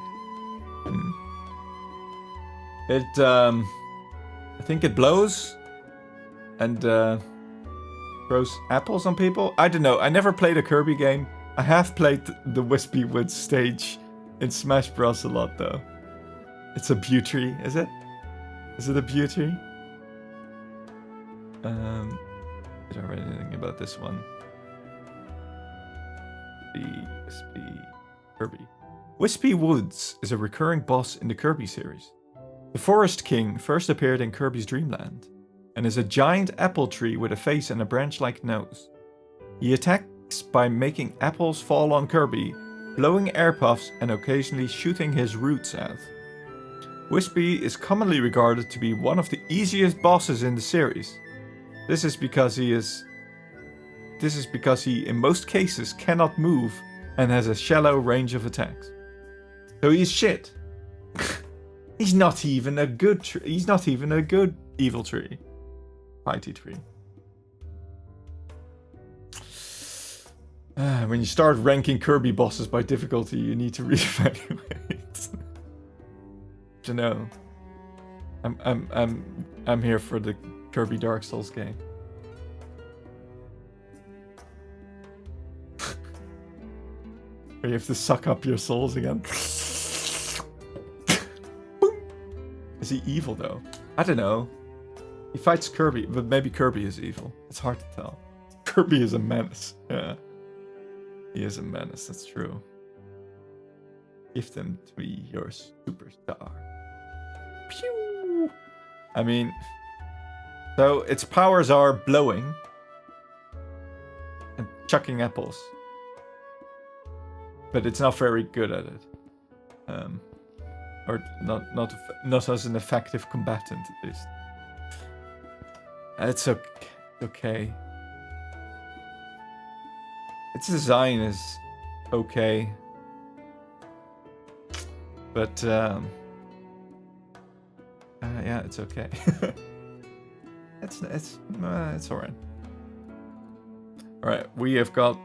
It, I think it blows. And, throws apples on people. I don't know. I never played a Kirby game. I have played the Wispy Woods stage in Smash Bros. A lot, though. It's a Buttree, is it? Is it a Buttree? Did I read anything about this one? Wispy Kirby. Wispy Woods is a recurring boss in the Kirby series. The Forest King first appeared in Kirby's Dreamland, and is a giant apple tree with a face and a branch-like nose. He attacks by making apples fall on Kirby, blowing air puffs and occasionally shooting his roots out. Wispy is commonly regarded to be one of the easiest bosses in the series. This is because he, in most cases, cannot move and has a shallow range of attacks. So he's shit. He's not even a good he's not even a good evil tree. Fighty tree. When you start ranking Kirby bosses by difficulty, you need to reevaluate. To know. I'm here for the Kirby Dark Souls game. Where you have to suck up your souls again. Is he evil though? I don't know. He fights Kirby, but maybe Kirby is evil. It's hard to tell. Kirby is a menace. Yeah. He is a menace, that's true. Gift him to be your superstar. Pew! I mean, so its powers are blowing and chucking apples, but it's not very good at it, or not as an effective combatant at least. It's okay. Its design is okay, but yeah, it's okay. it's alright. Alright, we have got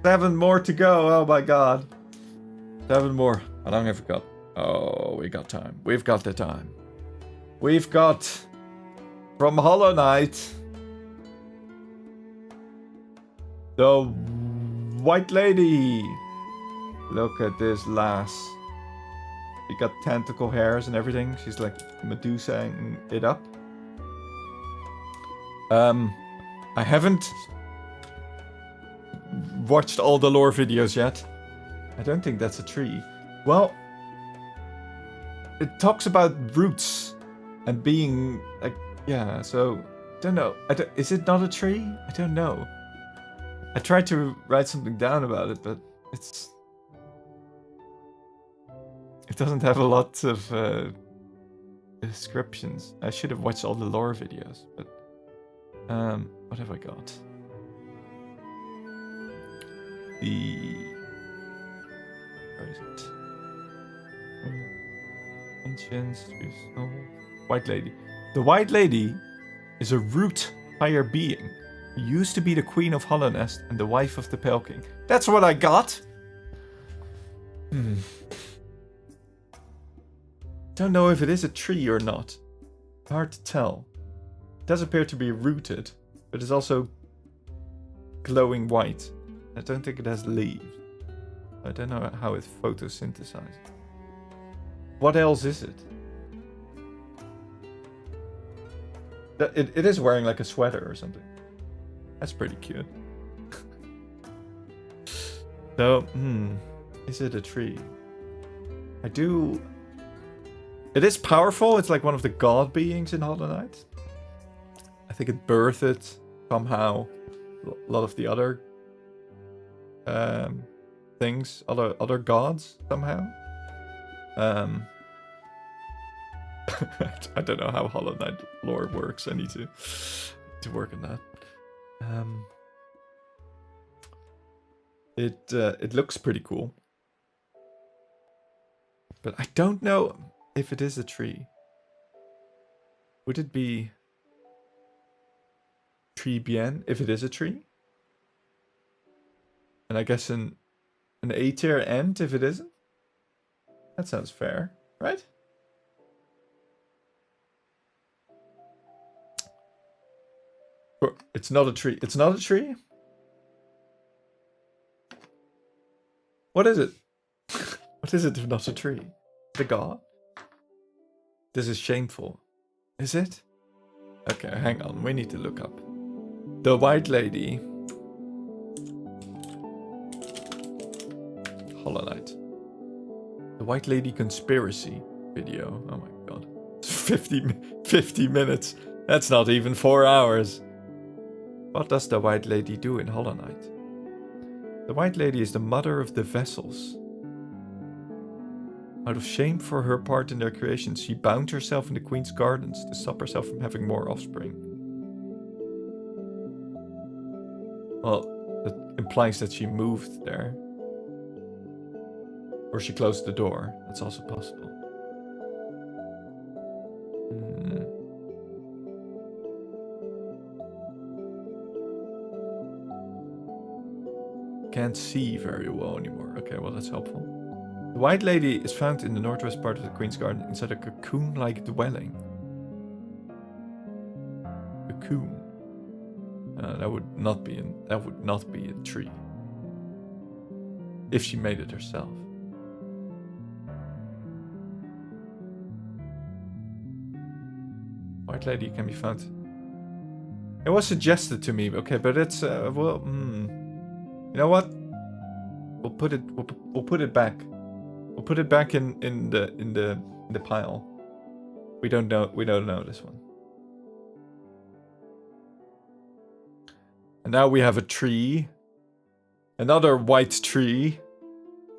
7 more to go. Oh my god. 7 more. How long have we got? Oh, we got time. We've got the time. We've got from Hollow Knight the White Lady. Look at this lass. She got tentacle hairs and everything. She's like Medusa-ing it up. I haven't watched all the lore videos yet. I don't think that's a tree. Well, it talks about roots and being like, yeah, so don't know. Is it not a tree? I don't know. I tried to write something down about it, but it doesn't have a lot of descriptions. I should have watched all the lore videos, but what have I got? Where is it? Ancients, White Lady. The White Lady is a root higher being who used to be the Queen of Hollow Nest and the wife of the Pale King. That's what I got. Don't know if it is a tree or not. Hard to tell. It does appear to be rooted, but it's also glowing white. I don't think it has leaves. I don't know how it photosynthesizes. What else is it? It is wearing like a sweater or something. That's pretty cute. So, is it a tree? It is powerful. It's like one of the god beings in Hollow Knight. I think it birthed somehow a lot of the other things, other gods somehow. I don't know how Hollow Knight lore works. I need to work on that. It looks pretty cool, but I don't know if it is a tree. Would it be tree bien if it is a tree? And I guess an A tier end if it isn't? That sounds fair, right? It's not a tree. It's not a tree? What is it? What is it if not a tree? The god? This is shameful. Is it? Okay, hang on. We need to look up. The White Lady. Hollow Knight. The White Lady conspiracy video. Oh my god. 50 minutes. That's not even 4 hours. What does the White Lady do in Hollow Knight? The White Lady is the mother of the vessels. Out of shame for her part in their creation, she bound herself in the Queen's gardens to stop herself from having more offspring. Well, that implies that she moved there. Or she closed the door. That's also possible. can't see very well anymore. Okay, well, that's helpful. The White Lady is found in the northwest part of the Queen's Garden inside a cocoon-like dwelling. Cocoon. That would not be a tree. If she made it herself. White Lady can be found. It was suggested to me, okay, but it's well, you know what? We'll put it back. We'll put it back in the pile. We don't know this one. And now we have a tree. Another white tree.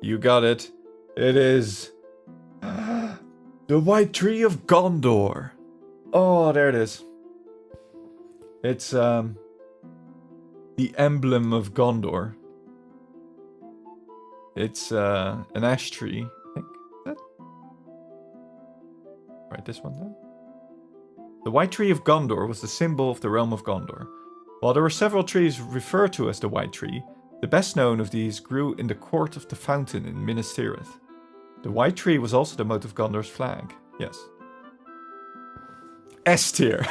You got it. It is the White Tree of Gondor. Oh, there it is. It's the emblem of Gondor. It's an ash tree, I think. Is that? Right, this one then. The White Tree of Gondor was the symbol of the realm of Gondor. While there were several trees referred to as the White Tree, the best known of these grew in the Court of the Fountain in Minas Tirith. The White Tree was also the moat of Gondor's flag. Yes. S tier.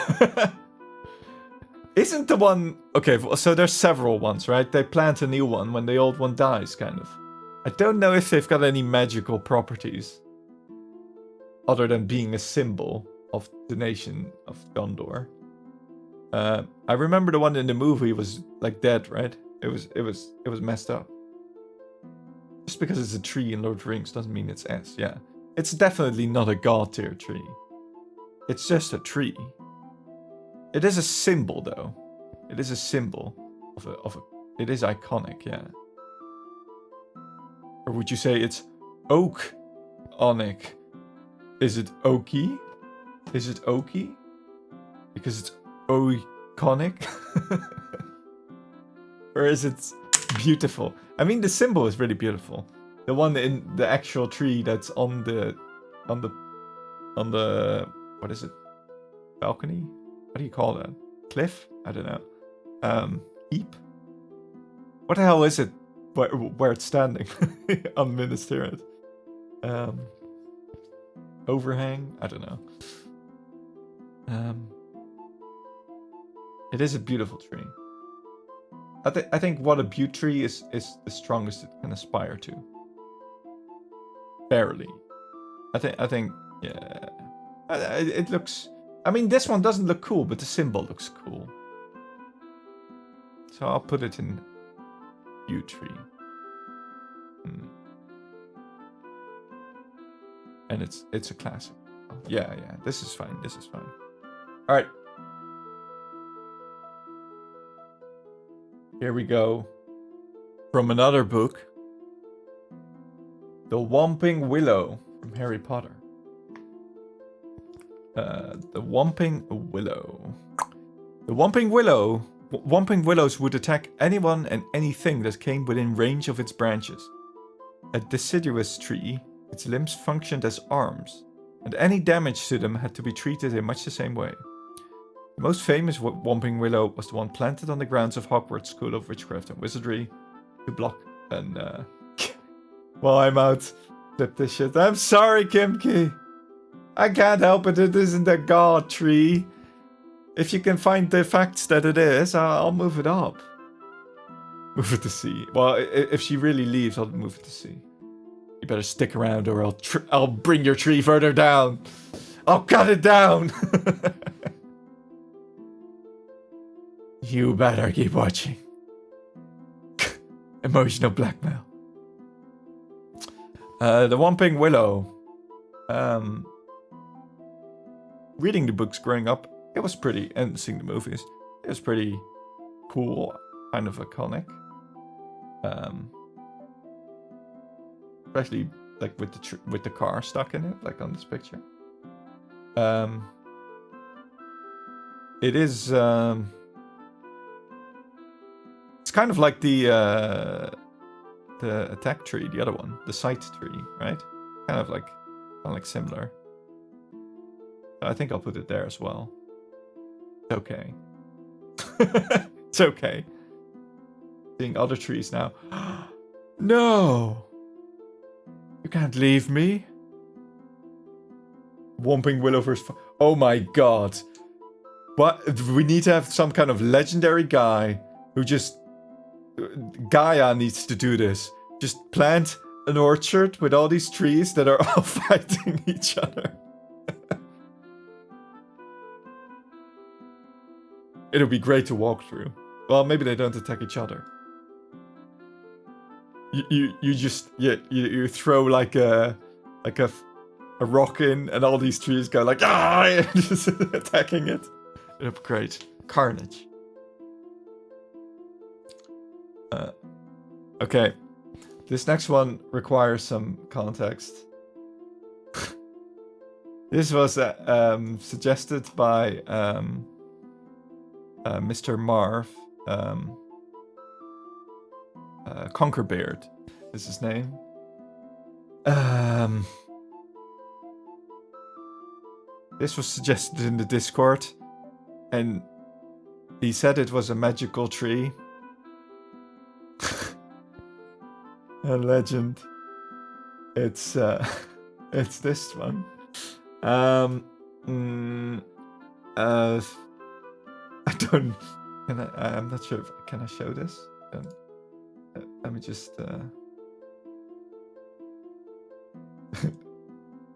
Isn't the one... Okay, so there's several ones, right? They plant a new one when the old one dies, kind of. I don't know if they've got any magical properties. Other than being a symbol of the nation of Gondor. I remember the one in the movie was like dead, right? It was messed up. Just because it's a tree in Lord of the Rings doesn't mean it's S, yeah. It's definitely not a god tier tree. It's just a tree. It is a symbol, though. It is a symbol of a. It is iconic, yeah. Or would you say it's oak-onic? Is it oaky? Is it oaky? Because it's iconic? Or is it beautiful? I mean, the symbol is really beautiful. The one in the actual tree that's on the what is it? Balcony? What do you call that? Cliff? I don't know. Heap? What the hell is it? Where it's standing on Minas Tirith? Overhang? I don't know. It is a beautiful tree. I think what a butte tree is the strongest it can aspire to. Barely. I think yeah. It looks. I mean, this one doesn't look cool, but the symbol looks cool. So I'll put it in butte tree. And it's a classic. Yeah. This is fine. This is fine. All right. Here we go. From another book. The Whomping Willow from Harry Potter. The Whomping Willow. The Whomping Willows would attack anyone and anything that came within range of its branches. A deciduous tree, its limbs functioned as arms, and any damage to them had to be treated in much the same way. The most famous Whomping Willow was the one planted on the grounds of Hogwarts School of Witchcraft and Wizardry to block and well, I'm out. Flip this shit. I'm sorry, Kimki. I can't help it. It isn't a god tree. If you can find the facts that it is, I'll move it up. Move it to C. Well, if she really leaves, I'll move it to C. You better stick around or I'll bring your tree further down. I'll cut it down. You better keep watching. Emotional blackmail. The Whomping Willow. Reading the books growing up, it was pretty, and seeing the movies, it was pretty cool, kind of iconic. Especially like with the car stuck in it, like on this picture. It is. It's kind of like the attack tree, the other one, the sight tree, right? Kind of like similar. I think I'll put it there as well. It's okay. It's okay. Seeing other trees now. No! You can't leave me. Whomping Willow versus... Oh my god. What? We need to have some kind of legendary guy who just... Gaia needs to do this. Just plant an orchard with all these trees that are all fighting each other. It'll be great to walk through. Well, maybe they don't attack each other. You just you throw like a rock in, and all these trees go like and just attacking it. It'll be great. Carnage. Okay, this next one requires some context. This was suggested by Mr. Marv. Conquerbeard is his name. This was suggested in the Discord, and he said it was a magical tree. A legend. It's this one. I don't. I'm not sure. Can I show this? Let me just. There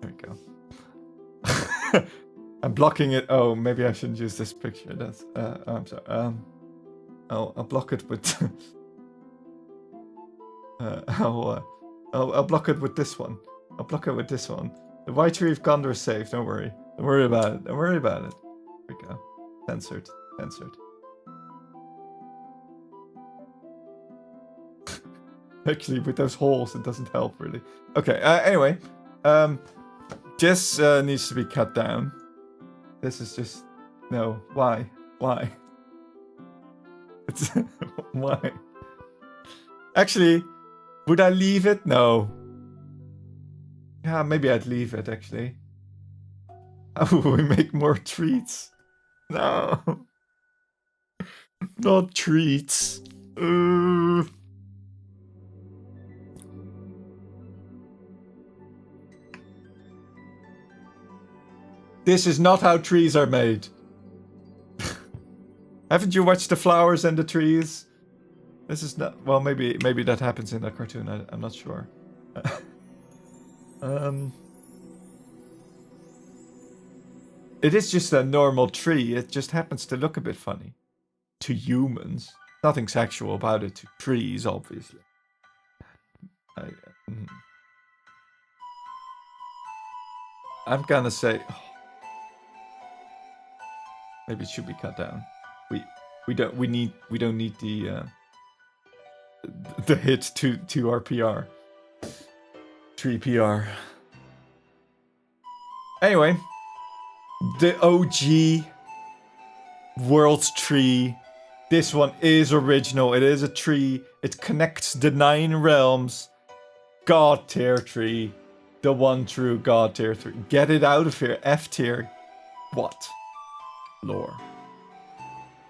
we go. I'm blocking it. Oh, maybe I shouldn't use this picture. That's. I'm sorry. I'll block it with. I'll block it with this one. I'll block it with this one. The White Tree of Gondor is safe. Don't worry. Don't worry about it. Don't worry about it. There we go. Censored. Censored. Actually, with those holes, it doesn't help really. Okay. Anyway, this needs to be cut down. This is just no. Why? Why? It's why? Actually, would I leave it? No. Yeah, maybe I'd leave it actually. Oh, we make more treats. No. Not treats. This is not how trees are made. Haven't you watched the flowers and the trees? This is not... Well, maybe that happens in that cartoon. I'm not sure. It is just a normal tree. It just happens to look a bit funny. To humans. Nothing sexual about it. To trees, obviously. I'm gonna say... Oh, maybe it should be cut down. We don't need the hit to our PR. Tree PR. Anyway, the OG world's tree. This one is original. It is a tree. It connects the 9 realms. God tier tree. The one true God tier 3. Get it out of here. F tier. What? Lore.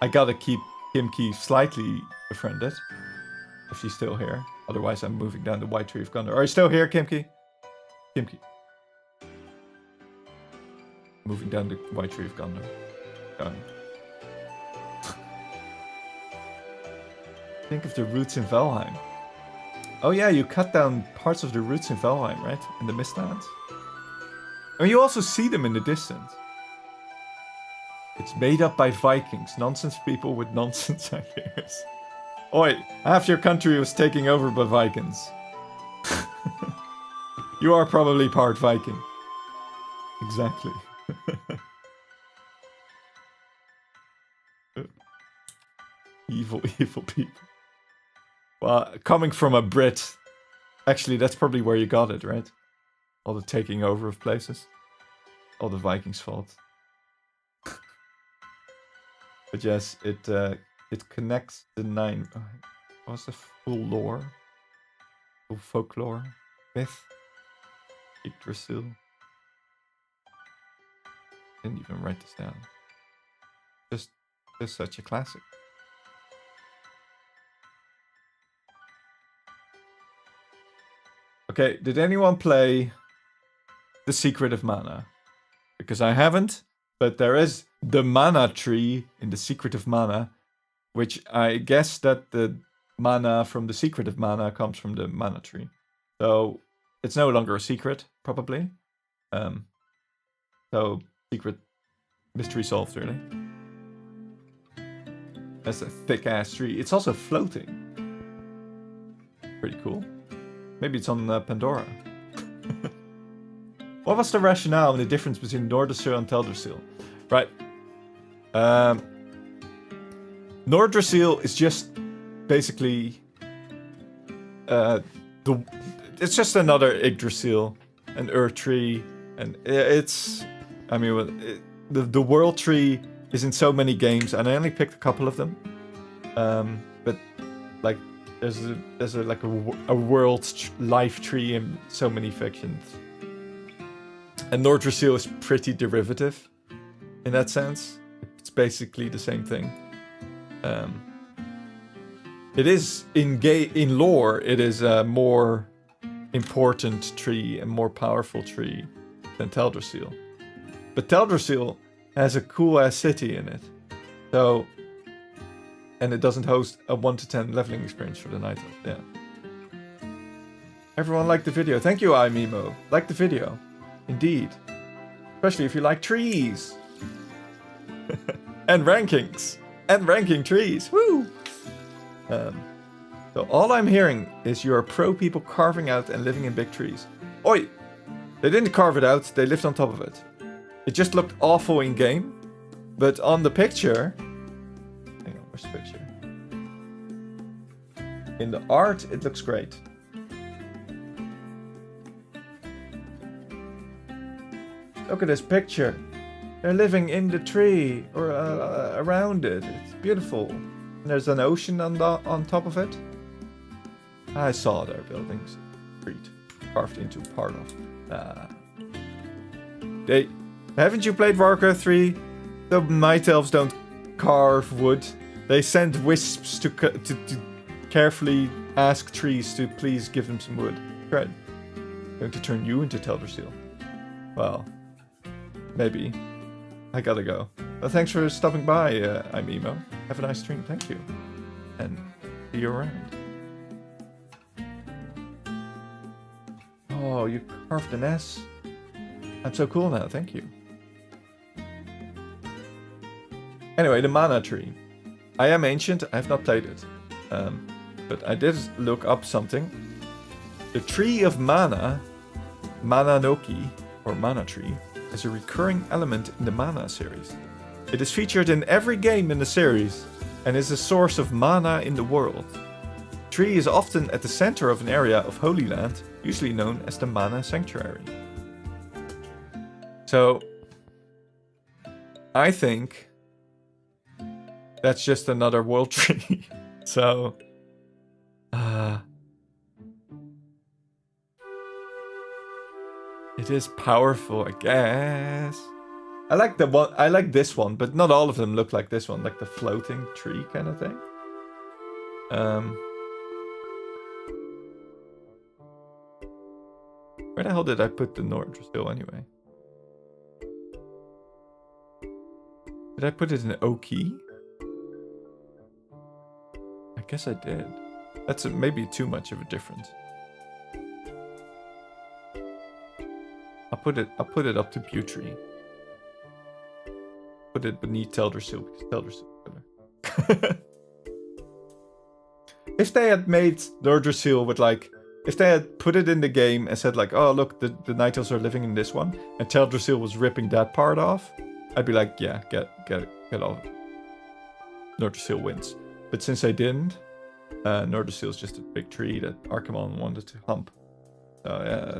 I gotta keep Kimki slightly befriended. If she's still here. Otherwise I'm moving down the White Tree of Gondor. Are you still here, Kimki? Kimki. Moving down the White Tree of Gondor. Think of the roots in Valheim. Oh yeah, you cut down parts of the roots in Valheim, right? In the Mistlands. And you also see them in the distance. It's made up by Vikings. Nonsense people with nonsense ideas. Oi, half your country was taken over by Vikings. You are probably part Viking. Exactly. Evil people. Well, coming from a Brit, actually that's probably where you got it, right? All the taking over of places. All the Vikings' fault. But yes, it connects the 9. What's the full lore? Full folklore? Myth? Yggdrasil. Didn't even write this down. Just such a classic. Okay, did anyone play The Secret of Mana? Because I haven't, but there is the mana tree in The Secret of Mana, which I guess that the mana from The Secret of Mana comes from the mana tree. So it's no longer a secret, probably. So secret mystery solved, really. That's a thick ass tree. It's also floating. Pretty cool. Maybe it's on Pandora. What was the rationale and the difference between Nordrassil and Teldrassil? Right. Nordrassil is just basically it's just another Yggdrasil, an Erdtree, and it's. I mean, the World Tree is in so many games, and I only picked a couple of them. But like, there's a world life tree in so many fictions. And Nordrassil is pretty derivative in that sense. It's basically the same thing. It is in lore. It is a more important tree and more powerful tree than Teldrassil. But Teldrassil has a cool ass city in it. So, and it doesn't host a 1 to 10 leveling experience for the Night Elf. Yeah. Everyone liked the video. Thank you, iMimo. Like the video. Indeed. Especially if you like trees. And rankings. And ranking trees. Woo! So all I'm hearing is you're pro people carving out and living in big trees. Oi! They didn't carve it out, they lived on top of it. It just looked awful in game. But on the picture... Hang on, where's the picture? In the art, it looks great. Look at this picture. They're living in the tree or around it. It's beautiful. And there's an ocean on top of it. I saw their buildings. Carved into part of. Haven't you played Warcraft 3? The Night Elves don't carve wood. They send wisps to carefully ask trees to please give them some wood. Right. Going to turn you into Teldrassil. Well, maybe. I gotta go. Well, thanks for stopping by, iMimo. Have a nice stream. Thank you. And see you around. Oh, you carved an S. I'm so cool now. Thank you. Anyway, the mana tree. I am ancient. I have not played it. But I did look up something. The tree of mana, Mana Noki, or mana tree, is a recurring element in the mana series. It is featured in every game in the series and is a source of mana in the world. The tree is often at the center of an area of Holy Land, usually known as the Mana Sanctuary. So, I think that's just another world tree. So, it is powerful, I guess. I like this one, but not all of them look like this one, like the floating tree kind of thing. Where the hell did I put the Nordrassil anyway? Did I put it in O key? I guess I did. That's maybe too much of a difference. I'll put it up to Buttree. Put it beneath Teldrassil because Teldrassil is better. If they had made Nordrassil with like, if they had put it in the game and said like, oh look, the Night Elves are living in this one, and Teldrassil was ripping that part off, I'd be like, yeah, get off. Nordrassil wins. But since they didn't, Nordrassil is just a big tree that Archimonde wanted to hump. So yeah,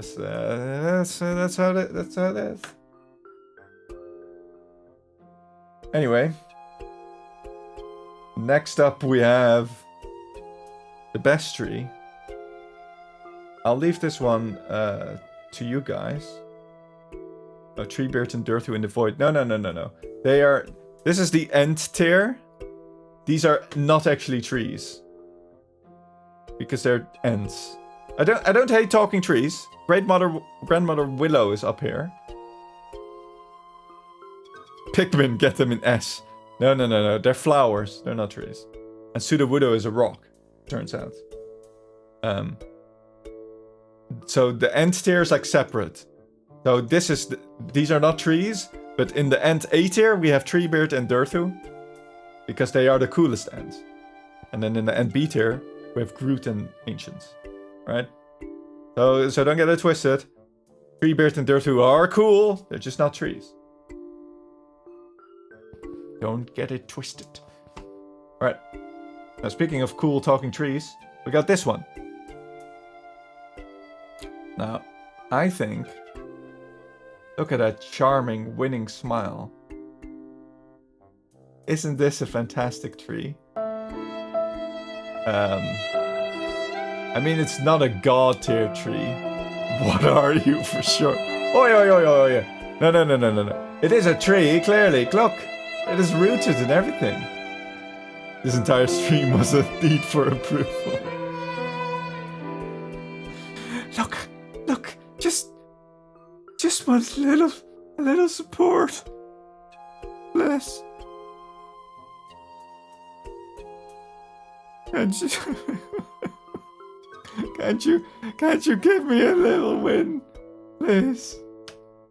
that's how it is. Anyway, next up we have the best tree. I'll leave this one to you guys. Oh, Treebeard and Dirthu in the Void. No. They are. This is the end tier. These are not actually trees because they're ents. I don't hate talking trees. Grandmother Willow is up here. Pikmin, get them in S. No. They're flowers. They're not trees. And Sudowoodo is a rock, turns out. So the end tier is like separate. So these are not trees, but in the end A tier we have Treebeard and Durthu, because they are the coolest ends. And then in the end B tier we have Groot and Ancients, right? So don't get it twisted. Treebeard and Durthu are cool, they're just not trees. Don't get it twisted. Alright. Now speaking of cool talking trees, we got this one. Now, I think... Look at that charming, winning smile. Isn't this a fantastic tree? I mean, it's not a god tier tree. What are you for sure? Oh. No. It is a tree, clearly. Look, it is rooted and everything. This entire stream was a need for approval. Look, just one little support. Bless. Can't you give me a little win, please?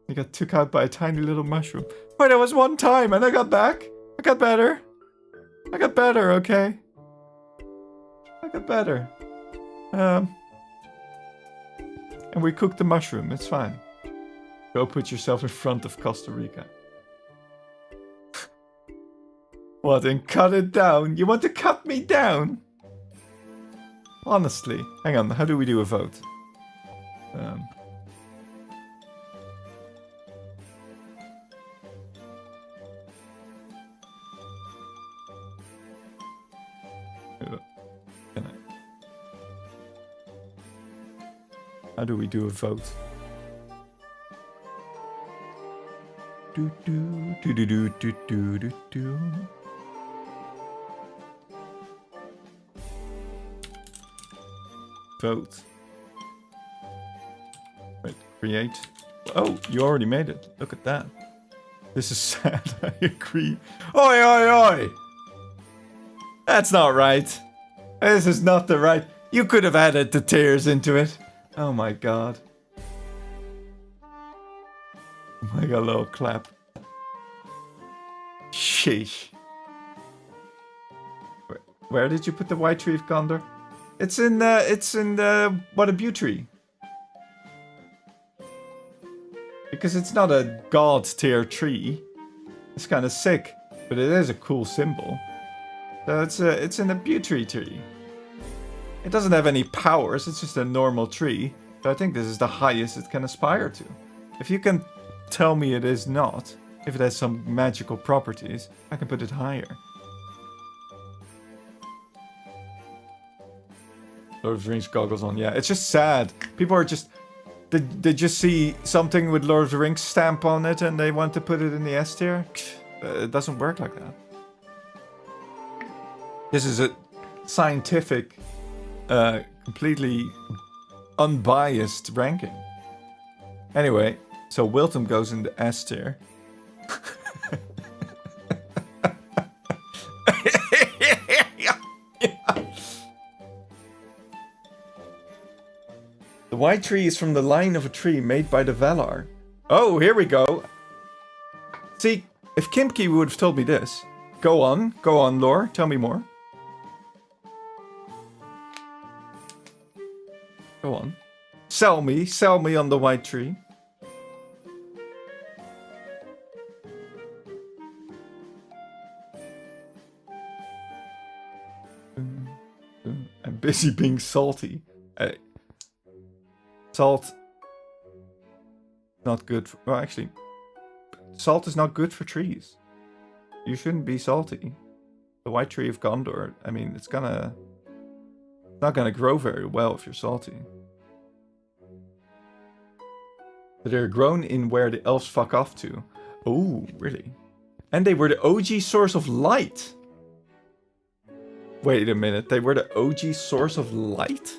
I got took out by a tiny little mushroom. Wait, that was one time and I got back. I got better, okay? I got better. And we cooked the mushroom, it's fine. Go put yourself in front of Costa Rica. What, and cut it down? You want to cut me down? Honestly. Hang on, how do we do a vote? How do we do a vote? Do. Vote. Wait, create. Oh, you already made it. Look at that. This is sad, I agree. Oi! That's not right. This is not the right... You could have added the tears into it. Oh my god. I got a little clap. Sheesh. Where did you put the white tree of Gondor? It's in the what a beauty. Because it's not a god tier tree. It's kind of sick, but it is a cool symbol. So it's in a beauty tree. It doesn't have any powers, it's just a normal tree. So I think this is the highest it can aspire to. If you can tell me it is not, if it has some magical properties, I can put it higher. Lord of the Rings goggles on, yeah. It's just sad. People are just... They just see something with Lord of the Rings stamp on it and they want to put it in the S tier. It doesn't work like that. This is a scientific, completely unbiased ranking. Anyway, so Wilton goes in the S tier. The white tree is from the line of a tree made by the Valar. Oh, here we go. See, if Kimki would have told me this. Go on, lore, tell me more. Go on. Sell me on the white tree. I'm busy being salty. Salt... Not good for... Well, actually... Salt is not good for trees. You shouldn't be salty. The white tree of Gondor, I mean, it's not gonna grow very well if you're salty. But they're grown in where the elves fuck off to. Oh, really? And they were the OG source of light. Wait a minute, they were the OG source of light?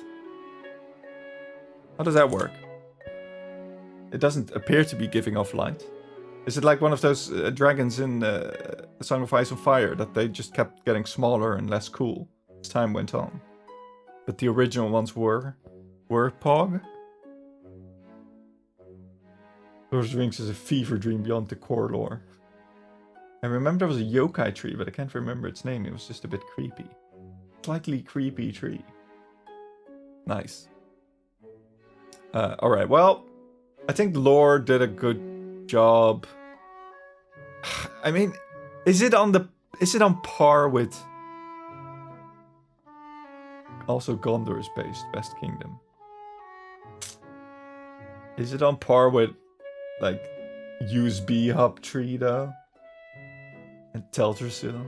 How does that work? It doesn't appear to be giving off light. Is it like one of those dragons in A Song of Ice and Fire that they just kept getting smaller and less cool as time went on? But the original ones were Pog? Lord of the Rings is a fever dream beyond the core lore. I remember there was a yokai tree, but I can't remember its name. It was just a bit creepy. Slightly creepy tree. Nice. Alright, well, I think lore did a good job. I mean, is it on par with also Gondor is based Best Kingdom? Is it on par with like USB Hub Tree though? And Teldrassil?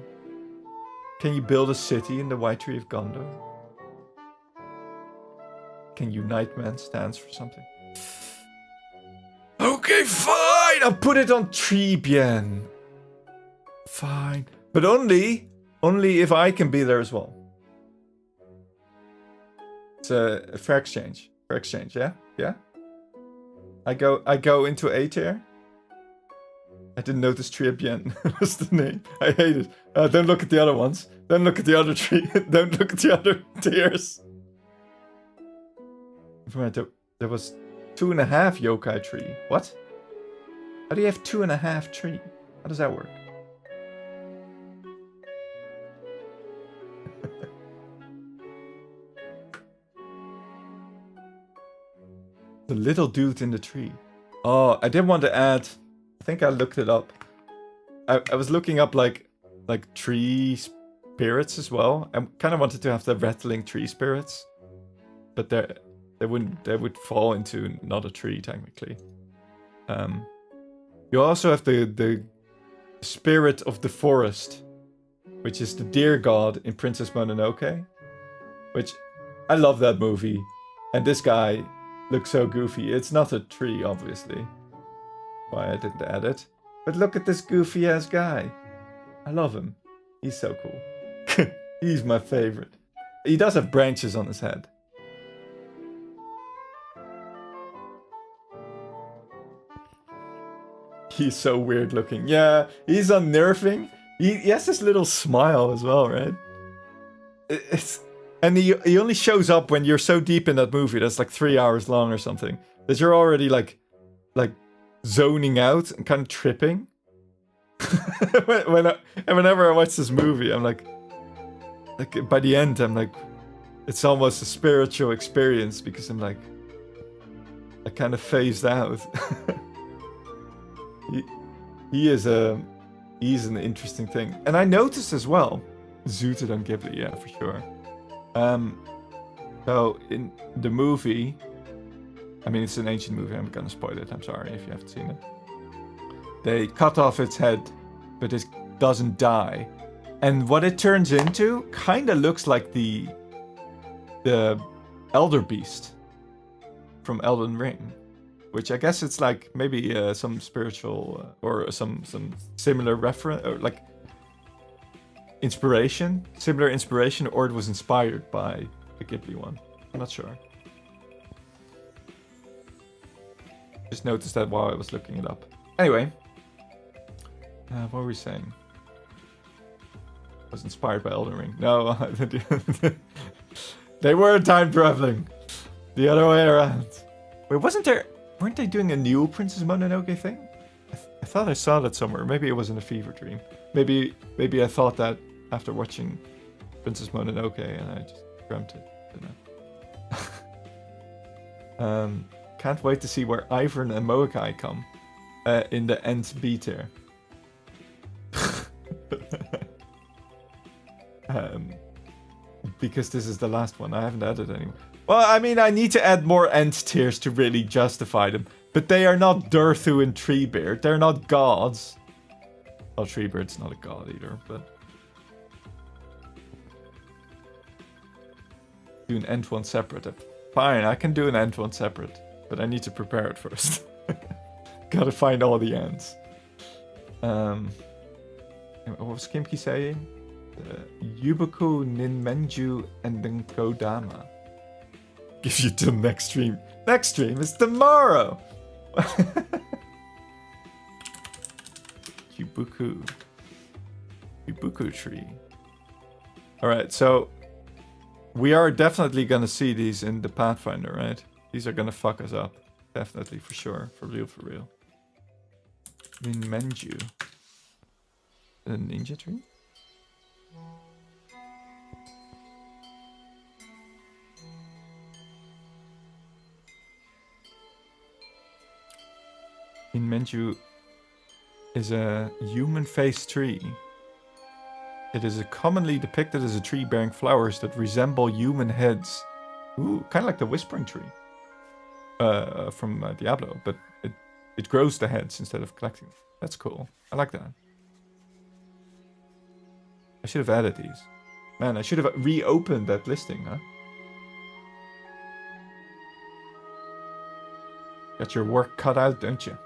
Can you build a city in the White Tree of Gondor? Can Unite Man stands for something? Okay, fine! I'll put it on Treebien. Fine. But only if I can be there as well. It's a fair exchange. Fair exchange, yeah? Yeah? I go into A tier. I didn't notice Treebien was the name. I hate it. Don't look at the other ones. Don't look at the other tree. Don't look at the other tiers. There was 2.5 yokai tree. What? How do you have 2.5 tree? How does that work? The little dude in the tree. Oh, I did want to add. I think I looked it up. I was looking up like tree spirits as well. I kind of wanted to have the rattling tree spirits, but they would fall into not a tree technically. You also have the spirit of the forest, which is the deer god in Princess Mononoke, which I love that movie, and this guy looks so goofy. It's not a tree, obviously. Why I didn't add it. But look at this goofy ass guy. I love him. He's so cool. He's my favorite. He does have branches on his head. He's so weird looking. Yeah, he's unnerving. He has this little smile as well, right? And he only shows up when you're so deep in that movie that's like 3 hours long or something, that you're already like zoning out and kind of tripping. Whenever I watch this movie, I'm like by the end, I'm like, it's almost a spiritual experience because I'm like, I kind of phased out. He's an interesting thing. And I noticed as well, zooted on Ghibli, yeah, for sure. So in the movie, I mean, it's an ancient movie, I'm gonna spoil it, I'm sorry if you haven't seen it. They cut off its head, but it doesn't die. And what it turns into kind of looks like the Elder Beast from Elden Ring. Which I guess it's like maybe some spiritual or some similar reference, or like similar inspiration, or it was inspired by the Ghibli one. I'm not sure. Just noticed that while I was looking it up. Anyway, what were we saying? Was inspired by Elden Ring. No, they were time traveling. The other way around. Wait, weren't they doing a new Princess Mononoke thing? I thought I saw that somewhere. Maybe it was in a fever dream. Maybe I thought that after watching Princess Mononoke and I just dreamt it. Can't wait to see where Ivern and Moakai come in the End B tier. Because this is the last one. I haven't added any. Well, I mean, I need to add more End tiers to really justify them. But they are not Durthu and Treebeard. They're not gods. Well, Treebeard's not a god either, but... Do an End one separate. Fine, I can do an End one separate. But I need to prepare it first. Gotta find all the ends. What was Kimki saying? Yubuku Ninmenju and then Kodama. give you till next stream. Next stream is tomorrow. Yubuku tree. All right, so we are definitely gonna see these in the Pathfinder, right? These are gonna fuck us up, definitely, for sure, for real. Minmenju. A ninja tree? Minmenju is a human-faced tree. It is commonly depicted as a tree bearing flowers that resemble human heads. Ooh, kind of like the Whispering Tree from Diablo, but it grows the heads instead of collecting them. That's cool. I like that. I should have added these. Man, I should have reopened that listing, huh? Got your work cut out, don't you?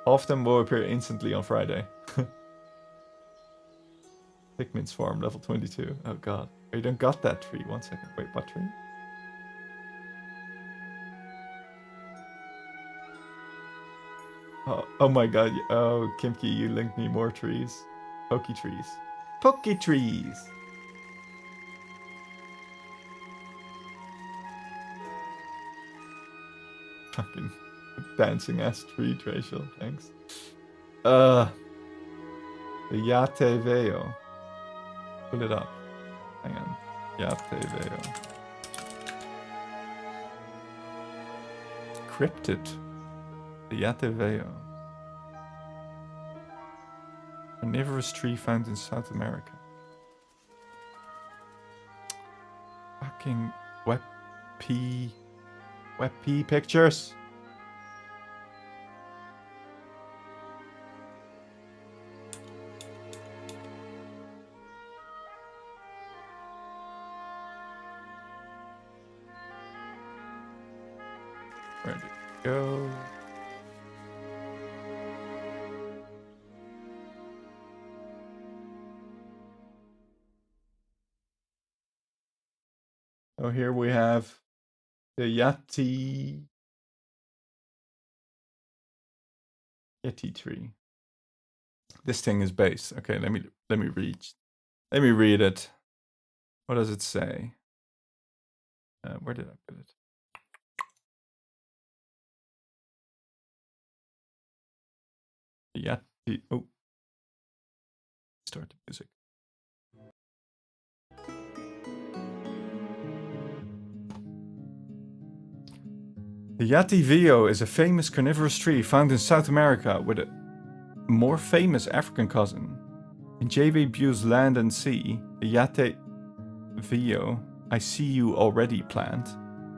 Half of them will appear instantly on Friday. Pikmin's farm, level 22. Oh god. Oh, you don't got that tree. 1 second. Wait, what tree? Oh my god. Oh, Kimki, you linked me more trees. Pokey trees. Pokey trees! Fucking dancing ass tree, Tracial. Thanks. The Yate Veo. Pull it up. Hang on. Yate Veo. Cryptid. The Yate Veo. Carnivorous tree found in South America. Fucking web P pictures. Where did it go? Oh, here we have the Yeti tree. This thing is base. Okay, let me read it. What does it say? Where did I put it? The Yeti. Oh, start the music. The Yati Veo is a famous carnivorous tree found in South America with a more famous African cousin. In J.V. Bue's Land and Sea, the Yati Veo, I see you already plant,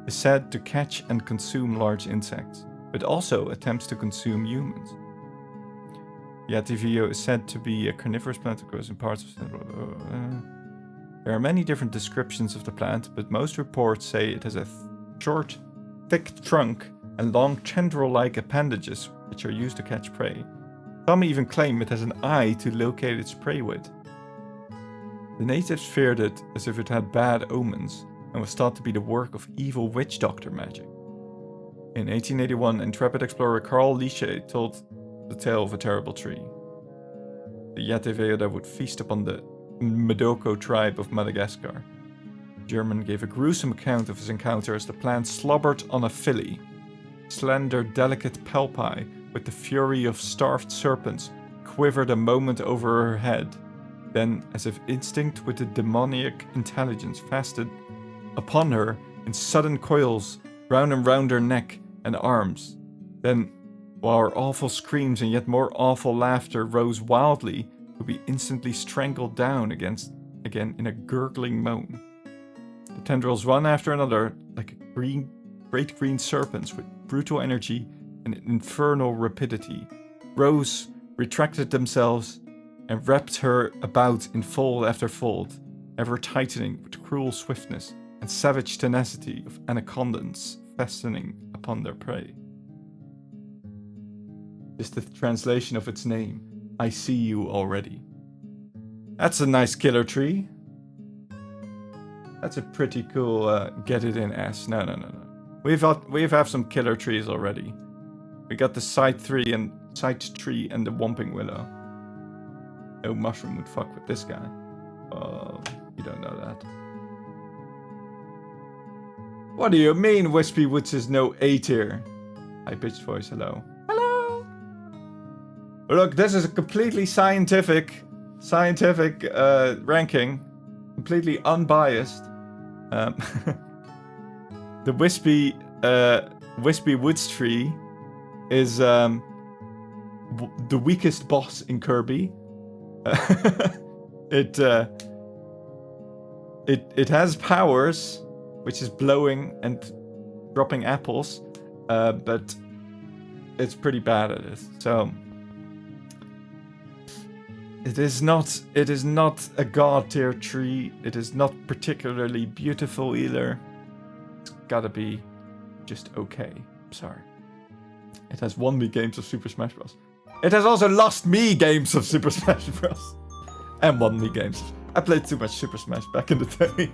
is said to catch and consume large insects, but also attempts to consume humans. Yati Veo is said to be a carnivorous plant that grows in parts of Central. There are many different descriptions of the plant, but most reports say it has a short, thick trunk and long tendril-like appendages which are used to catch prey. Some even claim it has an eye to locate its prey with. The natives feared it as if it had bad omens and was thought to be the work of evil witch doctor magic. In 1881, intrepid explorer Carl Lichet told the tale of a terrible tree. The Yateveo that would feast upon the Medoko tribe of Madagascar. German gave a gruesome account of his encounter as the plant slobbered on a filly. Slender, delicate palpi, with the fury of starved serpents, quivered a moment over her head. Then, as if instinct with the demoniac intelligence fastened upon her in sudden coils, round and round her neck and arms. Then, while her awful screams and yet more awful laughter rose wildly, to be instantly strangled down again in a gurgling moan. The tendrils, one after another, like great green serpents with brutal energy and infernal rapidity, rose, retracted themselves, and wrapped her about in fold after fold, ever tightening with cruel swiftness and savage tenacity of anacondas fastening upon their prey. Just the translation of its name, I see you already. That's a nice killer tree. That's a pretty cool get it in S. No. We have some killer trees already. We got the side tree and the Whomping Willow. No mushroom would fuck with this guy. Oh, you don't know that. What do you mean, Wispy Woods is no A tier? High-pitched voice, hello. Hello! Look, this is a completely scientific ranking. Completely unbiased. The Wispy Woods tree is the weakest boss in Kirby. It has powers, which is blowing and dropping apples, but it's pretty bad at it. So it is not a god tier tree. It is not particularly beautiful either. It's gotta be just okay. Sorry. It has won me games of Super Smash Bros. It has also lost me games of Super Smash Bros. And won me games. I played too much Super Smash back in the day.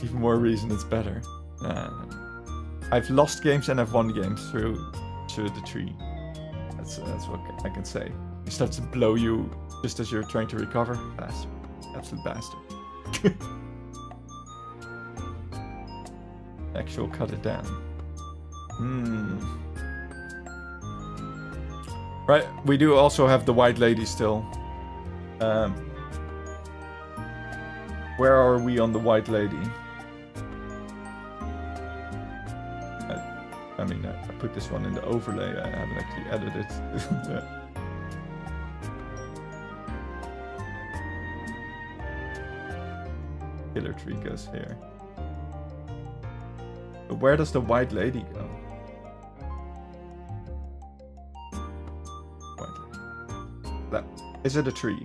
Even more reason it's better. I've lost games and I've won games through the tree. That's what I can say. He starts to blow you just as you're trying to recover. Bastard. Absolute bastard. Actual cut it down. Right, we do also have the White Lady still. Where are we on the White Lady? I mean, I put this one in the overlay. I haven't actually edited it. Killer tree goes here. But where does the White Lady go? White Lady. Is it a tree?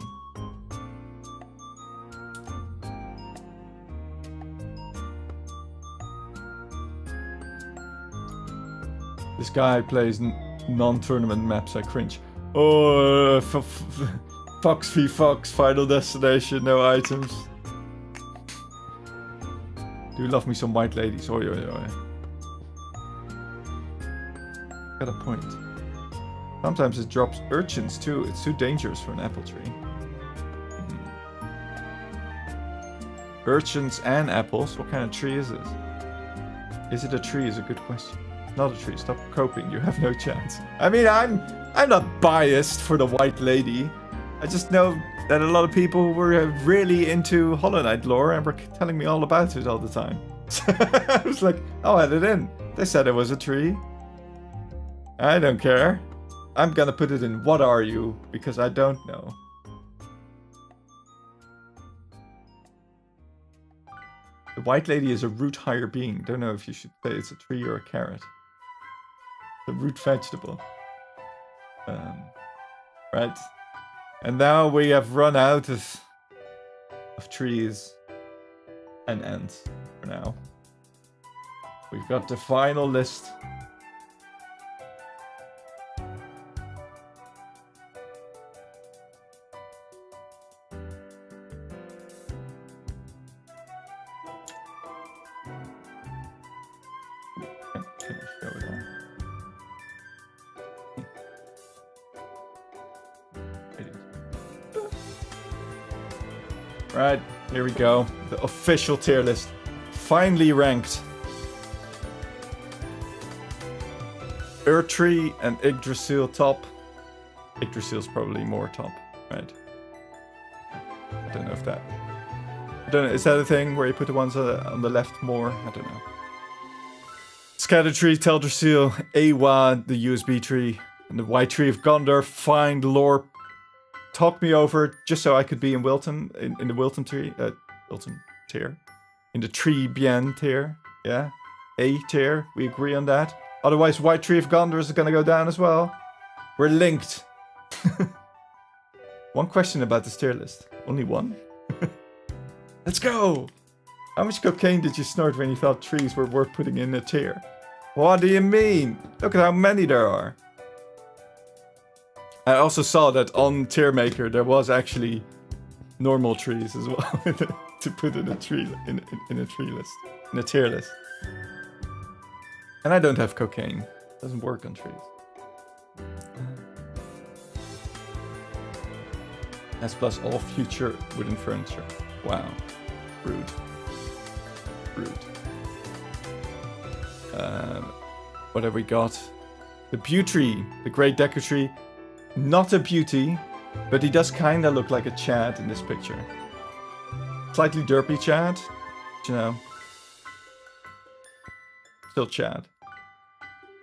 This guy plays non-tournament maps, I cringe. Oh, Fox v Fox, Final Destination, no items. Do you love me some White Ladies? Oi. Got a point. Sometimes it drops urchins too. It's too dangerous for an apple tree. Urchins and apples? What kind of tree is this? Is it a tree is a good question. Not a tree. Stop coping. You have no chance. I mean, I'm not biased for the White Lady. I just know that a lot of people were really into Hollow Knight lore and were telling me all about it all the time. So I was like, I'll add it in. They said it was a tree. I don't care. I'm gonna put it in what are you? Because I don't know. The White Lady is a root higher being. Don't know if you should say it's a tree or a carrot. The root vegetable. Right. And now we have run out of trees and ants for now. We've got the final list. Right, here we go. The official tier list. Finally ranked. Erdtree and Yggdrasil top. Yggdrasil's probably more top, right? I don't know if that... I don't know, is that a thing where you put the ones on the left more? I don't know. Scattertree, Teldrassil, Awa, the USB tree, and the White Tree of Gondor. Find lore. Talk me over just so I could be in Wilton, in the Wilton tree, Wilton tier. In the Tree Bien tier, yeah? A tier, we agree on that. Otherwise, White Tree of Gondor is gonna go down as well. We're linked. One question about this tier list. Only one? Let's go! How much cocaine did you snort when you thought trees were worth putting in a tier? What do you mean? Look at how many there are. I also saw that on Tier Maker there was actually normal trees as well to put in a tree in a tree list, in a tier list. And I don't have cocaine. It doesn't work on trees. S plus all future wooden furniture. Wow. Rude. Rude. What have we got? The Erdtree, the great Deku tree. Not a beauty, but he does kind of look like a Chad in this picture. Slightly derpy Chad, you know. Still Chad.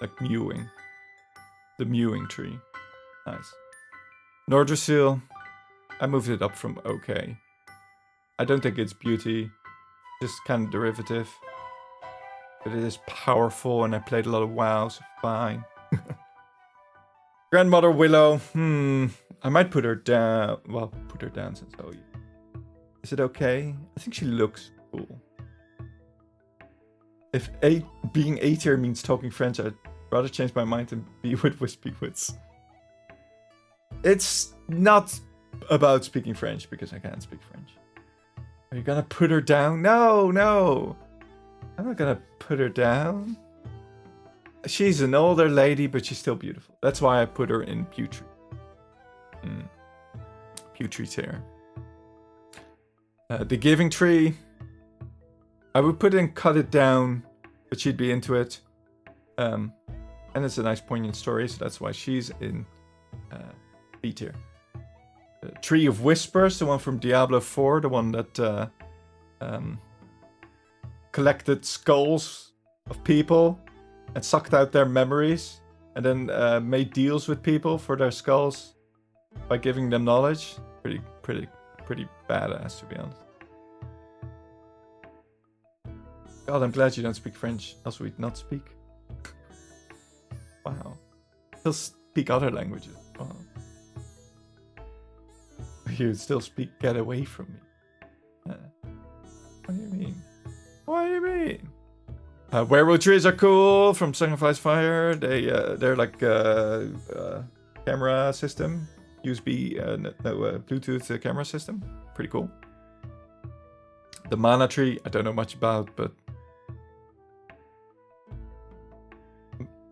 Like mewing. The mewing tree. Nice. Nordrasil. I moved it up from okay. I don't think it's beauty. Just kind of derivative. But it is powerful and I played a lot of WoW, so fine. Grandmother Willow. I might put her down. Well, put her down since oh, is it okay? I think she looks cool. If being A tier means talking French, I'd rather change my mind and be with Wispy Wits. It's not about speaking French because I can't speak French. Are you gonna put her down? No, no. I'm not gonna put her down. She's an older lady, but she's still beautiful. That's why I put her in Erdtree. Erdtree tier. The Giving Tree. I would put in Cut It Down, but she'd be into it. And it's a nice poignant story, so that's why she's in B tier. Tree of Whispers, the one from Diablo 4, the one that collected skulls of people and sucked out their memories and then made deals with people for their skulls by giving them knowledge. Pretty badass, to be honest. God, I'm glad you don't speak French, else we'd not speak. Wow. He'll speak other languages. Wow. You still speak Get Away From Me. What do you mean? What do you mean? Werewolf trees are cool from Sacrifice Fire. They're like camera system. USB, Bluetooth camera system. Pretty cool. The Mana Tree, I don't know much about, but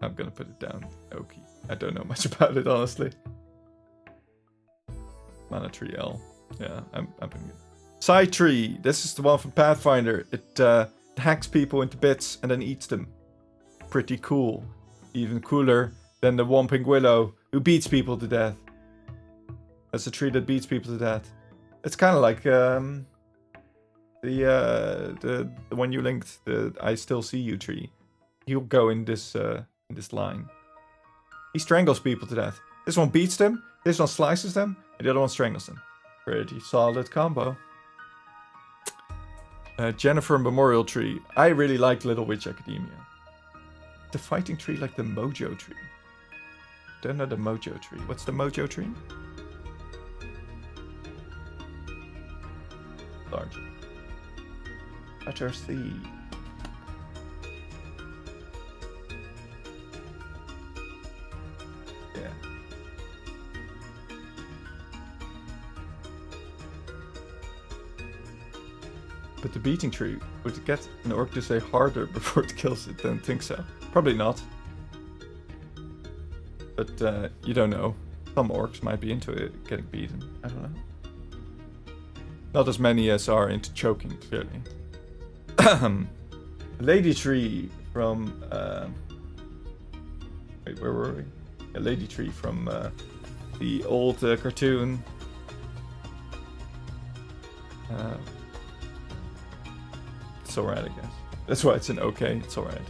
I'm gonna put it down. Okay. I don't know much about it, honestly. Mana Tree L. Yeah, I'm pretty good. Side Tree. This is the one from Pathfinder. It hacks people into bits and then eats them. Pretty cool. Even cooler than the Whomping Willow, who beats people to death. That's a tree that beats people to death. It's kind of like the one you linked, the I Still See You tree. He'll go in this line. He strangles people to death. This one beats them, this one slices them, and the other one strangles them. Pretty solid combo. Jennifer Memorial Tree. I really like Little Witch Academia. The fighting tree like the Mojo Tree. Don't know the Mojo Tree. What's the Mojo Tree? Large. Letter C. Yeah. But the beating tree, would it get an orc to say harder before it kills it? Don't think so. Probably not. But you don't know. Some orcs might be into it getting beaten. I don't know. Not as many as are into choking, clearly. Lady Tree from... wait, where were we? A Lady Tree from the old cartoon. It's alright, I guess. That's why it's an okay. It's alright.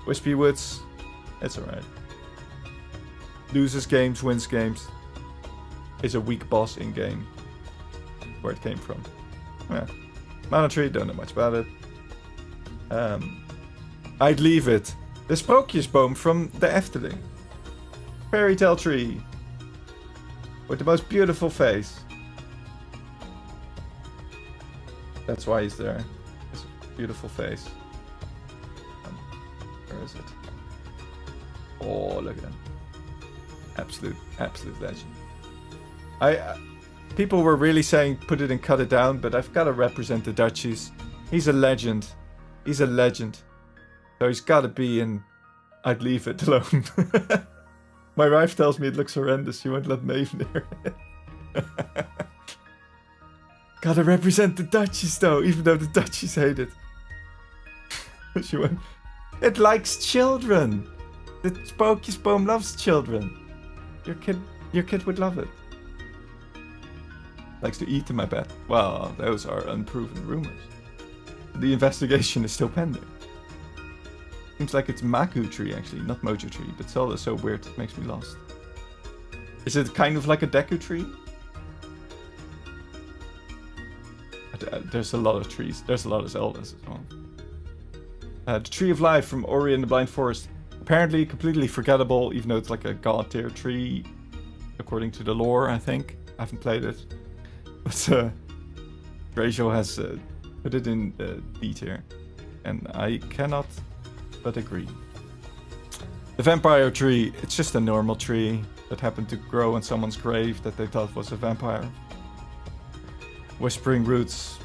Wispy Woods. It's alright. Loses games, wins games. Is a weak boss in game. Where it came from. Yeah. Mana Tree, don't know much about it. I'd leave it. The Sprookjesboom from the Efteling. Fairy Tale Tree. With the most beautiful face. That's why he's there. His beautiful face. Where is it? Oh, look at him. Absolute legend. People were really saying put it and cut it down, but I've got to represent the Dutchies. He's a legend. He's a legend. So he's got to be in... I'd leave it alone. My wife tells me it looks horrendous. She won't let Maeve near it. Gotta represent the Dutchies though, even though the Dutchies hate it. She went, it likes children. The Spookjesboom loves children. Your kid would love it. Likes to eat them, I bet. Well, those are unproven rumors. The investigation is still pending. Seems like it's Maku tree actually, not Mojo tree, but Zelda is so weird it makes me lost. Is it kind of like a Deku tree? There's a lot of trees. There's a lot of Zeldas as well. The Tree of Life from Ori and the Blind Forest. Apparently completely forgettable, even though it's like a god tier tree, according to the lore, I think. I haven't played it. But Rachel has put it in D tier. And I cannot but agree. The vampire tree, it's just a normal tree that happened to grow in someone's grave that they thought was a vampire. Whispering Roots.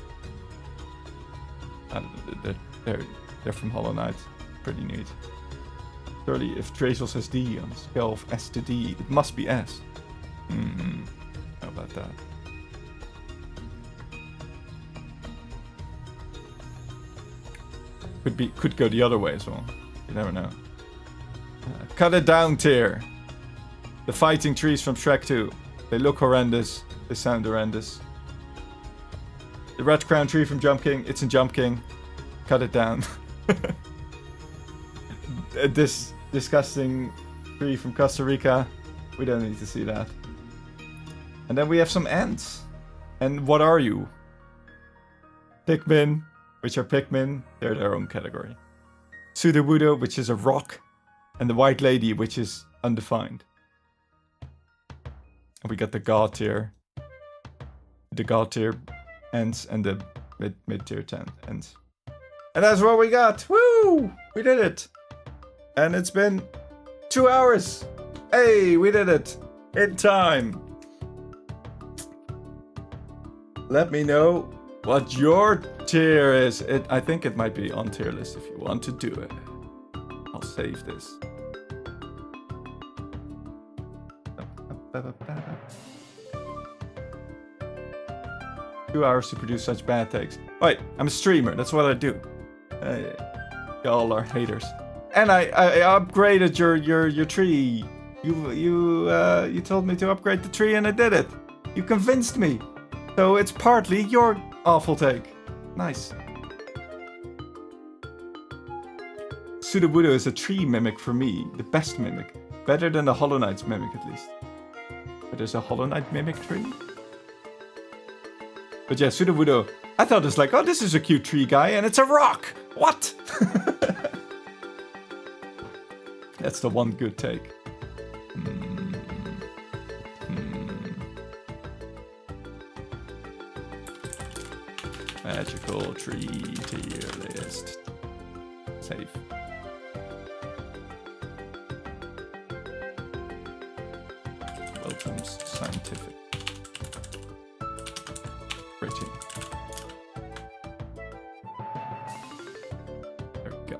They're from Hollow Knight. Pretty neat. Surely, if Tracial says D on a scale of S to D, it must be S. How about that? Could go the other way as well. You never know. Cut it down tier. The fighting trees from Shrek 2. They look horrendous. They sound horrendous. The Red Crown tree from Jump King. It's in Jump King. Cut it down. This disgusting tree from Costa Rica. We don't need to see that. And then we have some ants. And what are you? Pikmin, which are Pikmin. They're their own category. Sudowoodo, which is a rock. And the White Lady, which is undefined. And we got the God tier. The God tier ends and the mid tier 10 ends. And that's what we got. Woo! We did it. And it's been 2 hours. Hey, we did it. In time. Let me know what your tier is. I think it might be on tier list if you want to do it. I'll save this. 2 hours to produce such bad takes. Wait, I'm a streamer. That's what I do. Y'all are haters. And I upgraded your tree. You told me to upgrade the tree, and I did it. You convinced me. So it's partly your awful take. Nice. Sudowoodo is a tree mimic for me. The best mimic. Better than the Hollow Knight's mimic, at least. But there's a Hollow Knight mimic tree? But yeah, Sudowoodo. I thought it was like, oh, this is a cute tree guy, and it's a rock! What? That's the one good take. Magical tree tier list. Save. Welcome's scientific. Rating. There we go.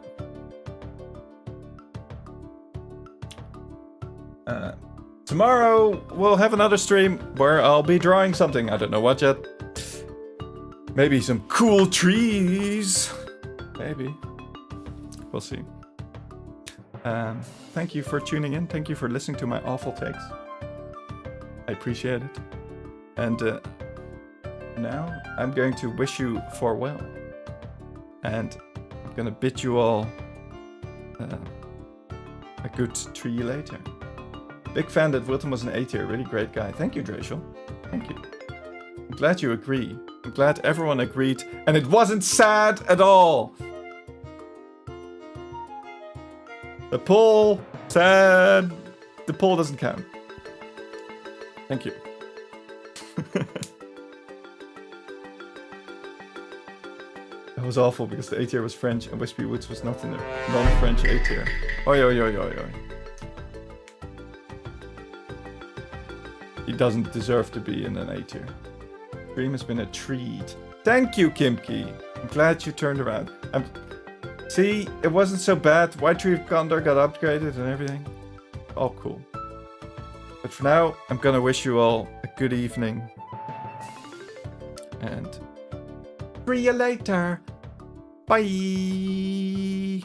Tomorrow we'll have another stream where I'll be drawing something. I don't know what yet. Maybe some cool trees. Maybe. We'll see. Thank you for tuning in. Thank you for listening to my awful takes. I appreciate it. And now I'm going to wish you farewell. And I'm going to bid you all a good tree later. Big fan that Wilton was an A tier. Really great guy. Thank you, Dracial. Thank you. I'm glad you agree. I'm glad everyone agreed. And it wasn't sad at all. The poll said the poll doesn't count. Thank you. That was awful because the A tier was French and Wispy Woods was not in the non-French A tier. Oi, oi, oi, oi, oi. he doesn't deserve to be in an A tier. Stream has been a treat. Thank you, Kimki. I'm glad you turned around. See, it wasn't so bad. White Tree of Condor got upgraded and everything. All cool. But for now, I'm gonna wish you all a good evening. And see you later. Bye.